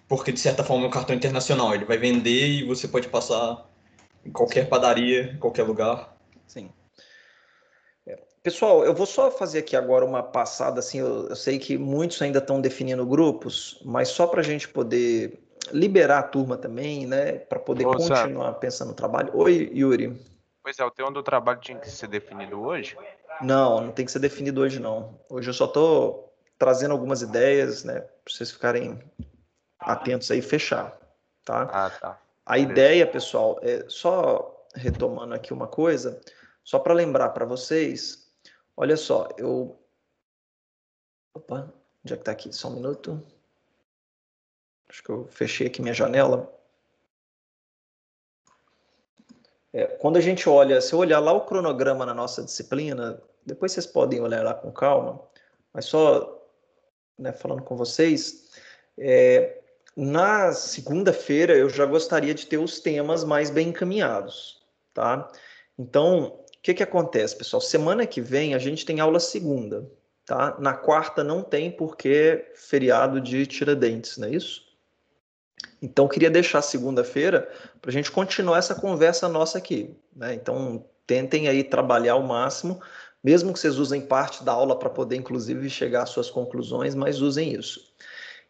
Porque, de certa forma, é um cartão internacional. Ele vai vender e você pode passar em qualquer padaria, em qualquer lugar. Sim. Pessoal, eu vou só fazer aqui agora uma passada, assim, eu sei que muitos ainda estão definindo grupos, mas só para a gente poder liberar a turma também, né, para poder continuar pensando no trabalho. Oi, Yuri. Pois é, o tema do trabalho tinha que ser definido hoje? Não tem que ser definido hoje, não. Hoje eu só estou trazendo algumas ideias, né, para vocês ficarem atentos aí e fechar, tá? Tá. A ideia, pessoal, só retomando aqui uma coisa, Só para lembrar para vocês, olha só, Opa, onde é que está aqui? Só um minuto. Acho que eu fechei aqui minha janela. Quando a gente olha, se eu olhar lá o cronograma na nossa disciplina, depois vocês podem olhar lá com calma, mas só, né, falando com vocês, na segunda-feira eu já gostaria de ter os temas mais bem encaminhados, tá? Então, o que acontece, pessoal? Semana que vem a gente tem aula segunda, tá? Na quarta não tem porque é feriado de Tiradentes, não é isso? Então, queria deixar segunda-feira para a gente continuar essa conversa nossa aqui, né? Então, tentem aí trabalhar ao máximo, mesmo que vocês usem parte da aula para poder, inclusive, chegar às suas conclusões, mas usem isso.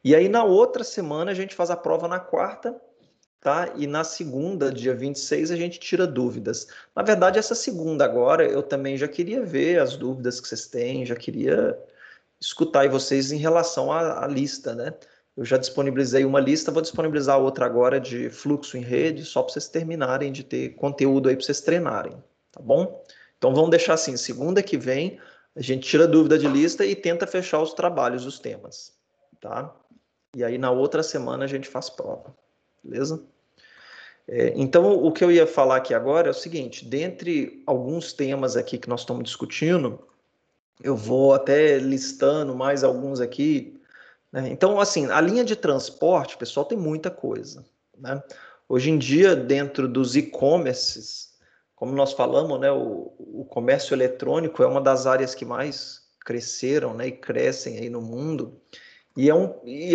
E aí, na outra semana, a gente faz a prova na quarta, tá? E na segunda, dia 26, a gente tira dúvidas. Na verdade, essa segunda agora, eu também já queria ver as dúvidas que vocês têm, já queria escutar aí vocês em relação à lista, né? Eu já disponibilizei uma lista, vou disponibilizar outra agora de fluxo em rede, só para vocês terminarem de ter conteúdo aí para vocês treinarem, tá bom? Então vamos deixar assim, segunda que vem a gente tira dúvida de lista e tenta fechar os trabalhos, os temas, tá? E aí na outra semana a gente faz prova, beleza? Então o que eu ia falar aqui agora é o seguinte, dentre alguns temas aqui que nós estamos discutindo, eu vou até listando mais alguns aqui. Então, assim, a linha de transporte, pessoal, tem muita coisa, né? Hoje em dia, dentro dos e-commerces, como nós falamos, né, o comércio eletrônico é uma das áreas que mais cresceram, né, e crescem aí no mundo, e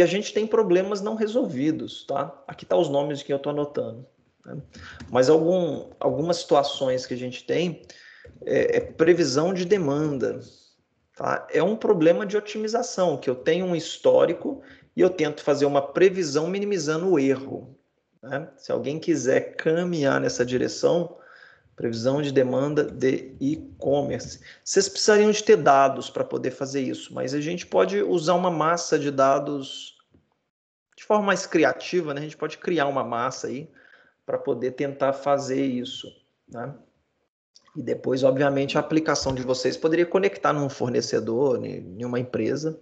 a gente tem problemas não resolvidos, tá? Aqui tá os nomes que eu estou anotando, né? Mas algumas situações que a gente tem é previsão de demanda. Tá? É um problema de otimização, que eu tenho um histórico e eu tento fazer uma previsão minimizando o erro, né? Se alguém quiser caminhar nessa direção, previsão de demanda de e-commerce. Vocês precisariam de ter dados para poder fazer isso, mas a gente pode usar uma massa de dados de forma mais criativa, né? A gente pode criar uma massa aí para poder tentar fazer isso, né? E depois, obviamente, a aplicação de vocês poderia conectar num fornecedor, em uma empresa,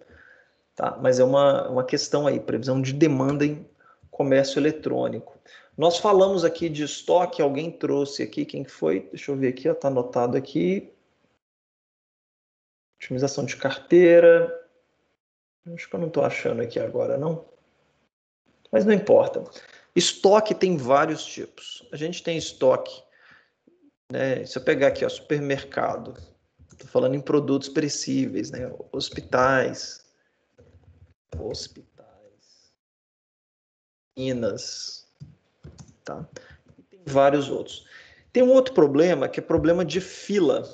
tá? Mas é uma questão aí, previsão de demanda em comércio eletrônico. Nós falamos aqui de estoque, alguém trouxe aqui, quem foi? Deixa eu ver aqui, está anotado aqui. Otimização de carteira. Acho que eu não estou achando aqui agora, não. Mas não importa. Estoque tem vários tipos. A gente tem estoque, né? Se eu pegar aqui, ó, supermercado, estou falando em produtos perecíveis, né? Hospitais, minas, tá? E tem vários outros. Tem um outro problema, que é problema de fila.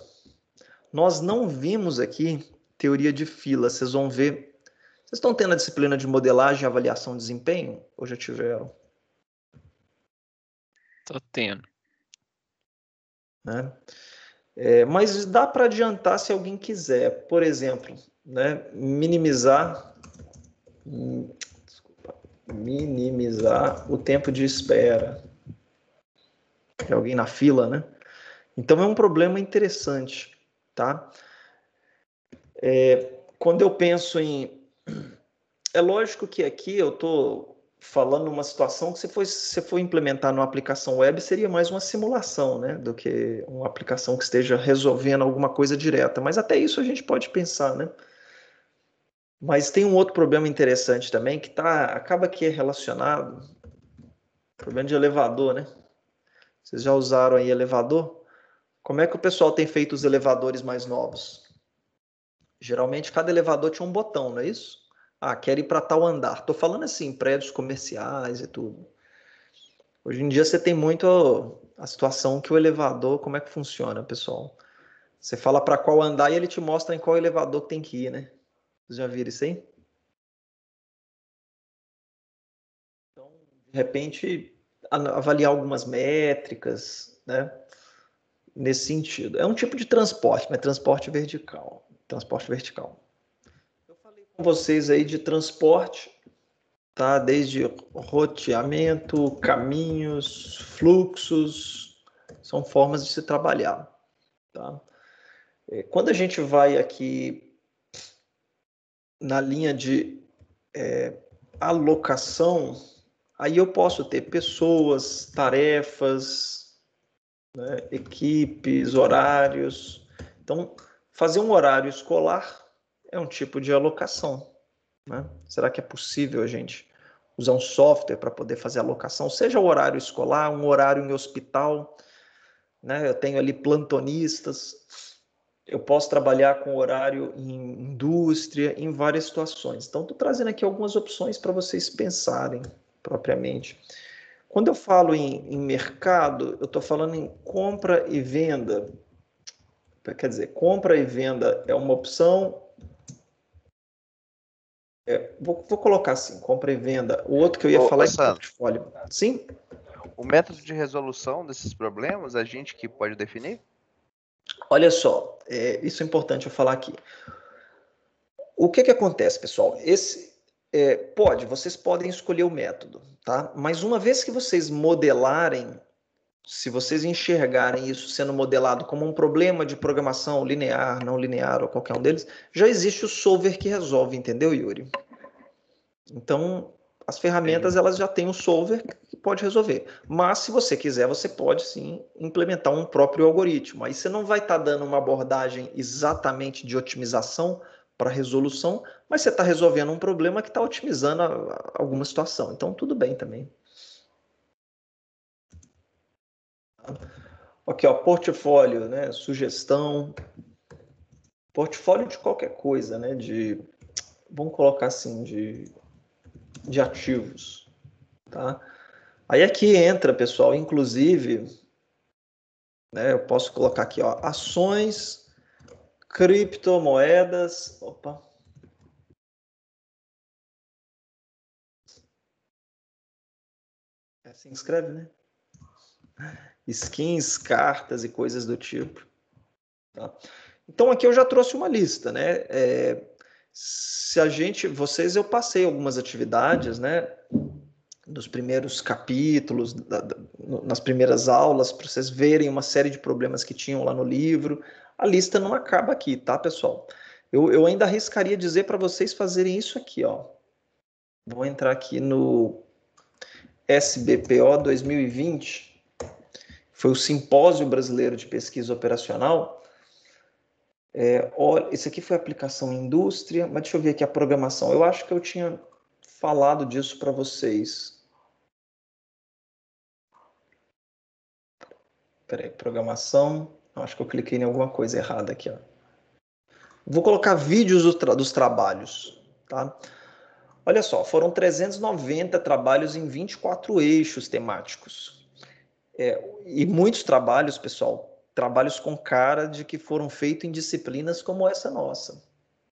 Nós não vimos aqui teoria de fila, vocês vão ver. Vocês estão tendo a disciplina de modelagem e avaliação de desempenho? Ou já tiveram? Tô tendo. Né? Mas dá para adiantar se alguém quiser. Por exemplo, né, minimizar o tempo de espera. Tem alguém na fila, né? Então é um problema interessante, tá? Quando eu penso em... É lógico que aqui eu estou falando uma situação que se você for implementar numa aplicação web, seria mais uma simulação, né? Do que uma aplicação que esteja resolvendo alguma coisa direta. Mas até isso a gente pode pensar, né? Mas tem um outro problema interessante também, que acaba que é relacionado... Problema de elevador, né? Vocês já usaram aí elevador? Como é que o pessoal tem feito os elevadores mais novos? Geralmente cada elevador tinha um botão, não é isso? Ah, quero ir para tal andar. Estou falando assim, prédios comerciais e tudo. Hoje em dia você tem muito a situação que o elevador, como é que funciona, pessoal? Você fala para qual andar e ele te mostra em qual elevador que tem que ir, né? Vocês já viram isso aí? Então, de repente, avaliar algumas métricas, né? Nesse sentido. É um tipo de transporte, mas transporte vertical. Transporte vertical. Eu falei com vocês aí de transporte, tá? Desde roteamento, caminhos, fluxos, são formas de se trabalhar, tá? Quando a gente vai aqui na linha de alocação, aí eu posso ter pessoas, tarefas, né, equipes, horários. Então, fazer um horário escolar é um tipo de alocação, né? Será que é possível a gente usar um software para poder fazer alocação? Seja o horário escolar, um horário em hospital, né? Eu tenho ali plantonistas, eu posso trabalhar com horário em indústria, em várias situações. Então, estou trazendo aqui algumas opções para vocês pensarem propriamente. Quando eu falo em mercado, eu estou falando em compra e venda. Quer dizer, compra e venda é uma opção. Vou colocar assim, compra e venda. O outro que eu ia falar é portfólio. Sim? O método de resolução desses problemas, a gente que pode definir? Olha só, isso é importante eu falar aqui. O que acontece, pessoal? Vocês podem escolher o método, tá? Mas uma vez que vocês modelarem, se vocês enxergarem isso sendo modelado como um problema de programação linear, não linear ou qualquer um deles, já existe o solver que resolve, entendeu, Yuri? Então, as ferramentas elas já têm um solver que pode resolver. Mas, se você quiser, você pode sim implementar um próprio algoritmo. Aí você não vai estar dando uma abordagem exatamente de otimização para resolução, mas você está resolvendo um problema que está otimizando alguma situação. Então, tudo bem também. Aqui, ó, portfólio, né? Sugestão. Portfólio de qualquer coisa, né? Vamos colocar assim, de ativos, tá? Aí aqui entra, pessoal, inclusive, né, eu posso colocar aqui, ó, ações, criptomoedas, opa. É assim que escreve, né? Skins, cartas e coisas do tipo. Tá? Então aqui eu já trouxe uma lista, né? Eu passei algumas atividades, né? Nos primeiros capítulos, nas primeiras aulas, para vocês verem uma série de problemas que tinham lá no livro. A lista não acaba aqui, tá, pessoal? Eu ainda arriscaria dizer para vocês fazerem isso aqui, ó. Vou entrar aqui no SBPO 2020, foi o Simpósio Brasileiro de Pesquisa Operacional. Esse aqui foi a aplicação em indústria, mas deixa eu ver aqui a programação. Eu acho que eu tinha falado disso para vocês. Peraí, programação. Acho que eu cliquei em alguma coisa errada aqui, ó. Vou colocar vídeos dos trabalhos, tá? Olha só, foram 390 trabalhos em 24 eixos temáticos. E muitos trabalhos, pessoal, trabalhos com cara de que foram feitos em disciplinas como essa nossa,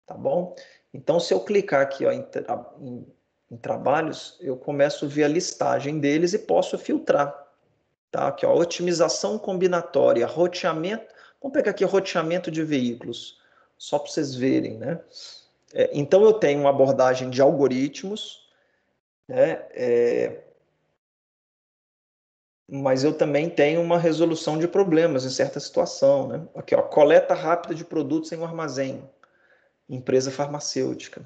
tá bom? Então, se eu clicar aqui ó, em trabalhos, eu começo a ver a listagem deles e posso filtrar. Tá? Aqui, ó, otimização combinatória, roteamento. Vamos pegar aqui roteamento de veículos, só para vocês verem, né? Então, eu tenho uma abordagem de algoritmos, né? Mas eu também tenho uma resolução de problemas em certa situação, né? Aqui, ó, coleta rápida de produtos em um armazém, empresa farmacêutica.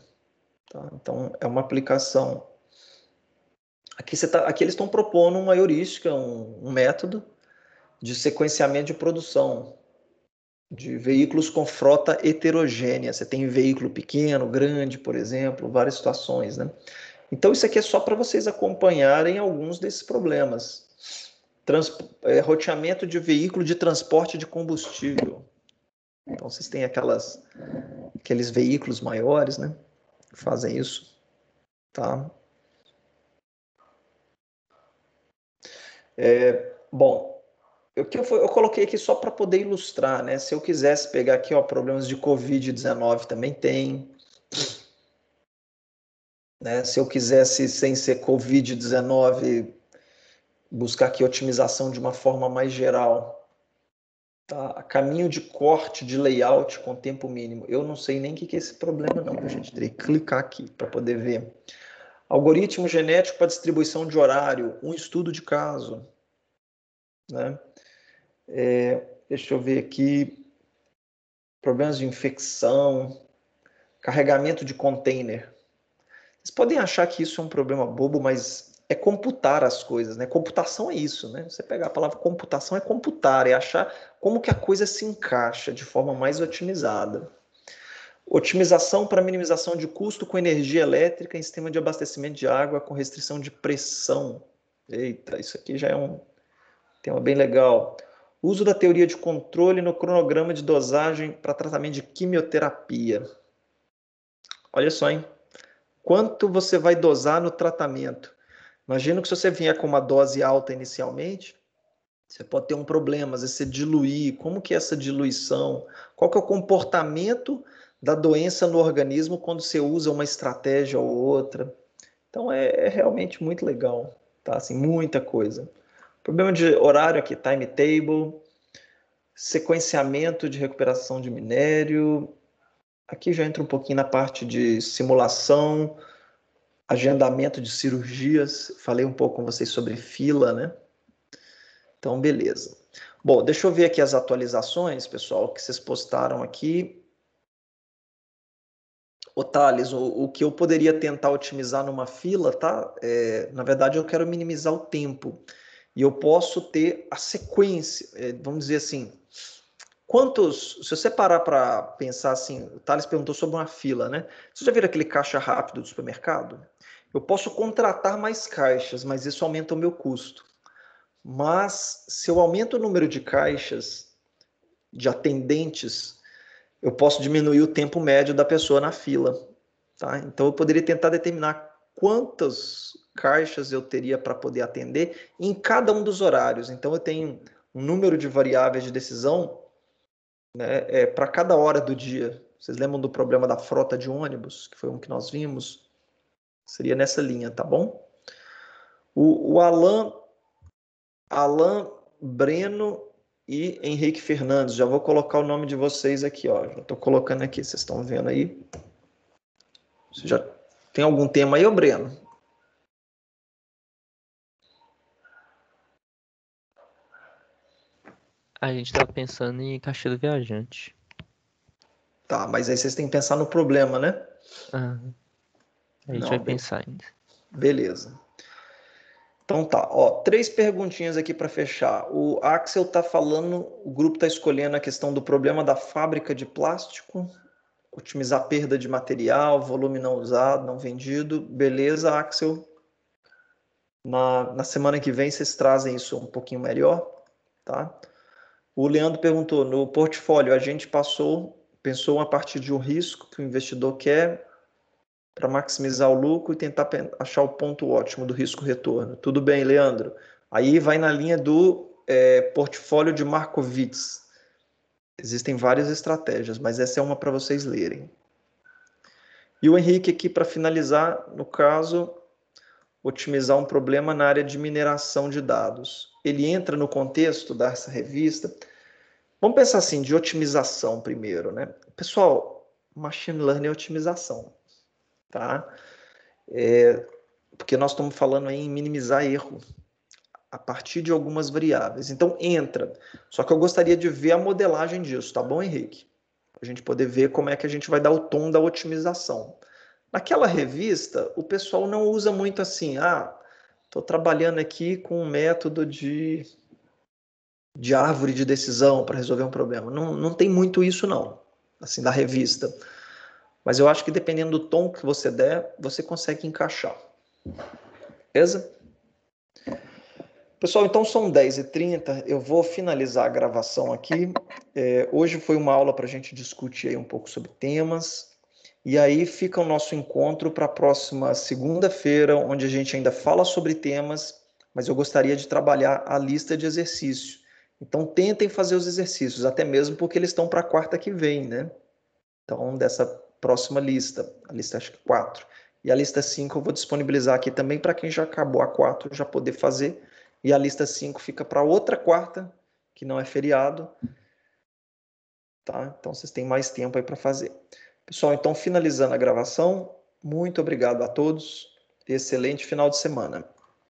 Tá? Então, é uma aplicação. Aqui eles estão propondo uma heurística, um método de sequenciamento de produção de veículos com frota heterogênea. Você tem veículo pequeno, grande, por exemplo, várias situações, né? Então, isso aqui é só para vocês acompanharem alguns desses problemas. Roteamento de veículo de transporte de combustível. Então, vocês têm aqueles veículos maiores, né? Que fazem isso, tá? Bom, eu coloquei aqui só para poder ilustrar, né? Se eu quisesse pegar aqui, ó, problemas de Covid-19 também tem. Né? Se eu quisesse, sem ser Covid-19, buscar aqui otimização de uma forma mais geral. Tá? Caminho de corte de layout com tempo mínimo. Eu não sei nem o que é esse problema, não, gente. Teria que clicar aqui para poder ver. Algoritmo genético para distribuição de horário. Um estudo de caso. Né? Deixa eu ver aqui. problemas de infecção, carregamento de container. Vocês podem achar que isso é um problema bobo, mas é computar as coisas, né? Computação é isso, né? Você pegar a palavra computação é computar, é achar como que a coisa se encaixa de forma mais otimizada. Otimização para minimização de custo com energia elétrica em sistema de abastecimento de água com restrição de pressão. Eita, isso aqui já é um tema bem legal. Uso da teoria de controle no cronograma de dosagem para tratamento de quimioterapia. Olha só, hein? Quanto você vai dosar no tratamento? Imagina que se você vier com uma dose alta inicialmente, você pode ter um problema, às vezes você diluir. Como que é essa diluição? Qual que é o comportamento da doença no organismo quando você usa uma estratégia ou outra? Então é realmente muito legal, tá? Assim, muita coisa. Problema de horário aqui, timetable, sequenciamento de recuperação de minério. Aqui já entra um pouquinho na parte de simulação, agendamento de cirurgias. Falei um pouco com vocês sobre fila, né? Então, beleza. Bom, deixa eu ver aqui as atualizações, pessoal, que vocês postaram aqui. Ô, Thales, o que eu poderia tentar otimizar numa fila, tá? Na verdade, eu quero minimizar o tempo. E eu posso ter a sequência, vamos dizer assim, se você parar para pensar assim, o Thales perguntou sobre uma fila, né? Você já viu aquele caixa rápido do supermercado? Eu posso contratar mais caixas, mas isso aumenta o meu custo. Mas se eu aumento o número de caixas, de atendentes, eu posso diminuir o tempo médio da pessoa na fila, tá? Então eu poderia tentar determinar quantas caixas eu teria para poder atender em cada um dos horários. Então eu tenho um número de variáveis de decisão, né, para cada hora do dia. Vocês lembram do problema da frota de ônibus, que foi um que nós vimos? Seria nessa linha, tá bom? O Alan Breno e Henrique Fernandes, já vou colocar o nome de vocês aqui, ó. Já estou colocando aqui, vocês estão vendo aí. Você já tem algum tema aí, ô Breno? A gente estava pensando em caixa do viajante. Tá, mas aí vocês têm que pensar no problema, né? Aham. A gente vai pensar ainda. Beleza. Então tá, ó, 3 perguntinhas aqui para fechar. O Axel tá falando, o grupo tá escolhendo a questão do problema da fábrica de plástico, otimizar a perda de material, volume não usado, não vendido. Beleza, Axel? Na semana que vem vocês trazem isso um pouquinho melhor, tá? O Leandro perguntou, no portfólio a gente pensou a partir de um risco que o investidor quer para maximizar o lucro e tentar achar o ponto ótimo do risco-retorno. Tudo bem, Leandro? Aí vai na linha do portfólio de Markowitz. Existem várias estratégias, mas essa é uma para vocês lerem. E o Henrique aqui, para finalizar, no caso, otimizar um problema na área de mineração de dados. Ele entra no contexto dessa revista. Vamos pensar assim, de otimização primeiro, né? Pessoal, machine learning é otimização, tá? Porque nós estamos falando aí em minimizar erro a partir de algumas variáveis. Então, entra. Só que eu gostaria de ver a modelagem disso, tá bom, Henrique? Para a gente poder ver como é que a gente vai dar o tom da otimização. Naquela revista, o pessoal não usa muito assim, estou trabalhando aqui com um método de árvore de decisão para resolver um problema. Não tem muito isso, não, assim, da revista. Mas eu acho que dependendo do tom que você der, você consegue encaixar. Beleza? Pessoal, então são 10h30, eu vou finalizar a gravação aqui. Hoje foi uma aula para a gente discutir aí um pouco sobre temas. E aí fica o nosso encontro para a próxima segunda-feira, onde a gente ainda fala sobre temas, mas eu gostaria de trabalhar a lista de exercícios. Então tentem fazer os exercícios, até mesmo porque eles estão para a quarta que vem, né? Então, dessa próxima lista, a lista acho que 4. E a lista 5 eu vou disponibilizar aqui também para quem já acabou a 4 já poder fazer. E a lista 5 fica para outra quarta, que não é feriado. Tá? Então, vocês têm mais tempo aí para fazer. Pessoal, então, finalizando a gravação, muito obrigado a todos. Excelente final de semana.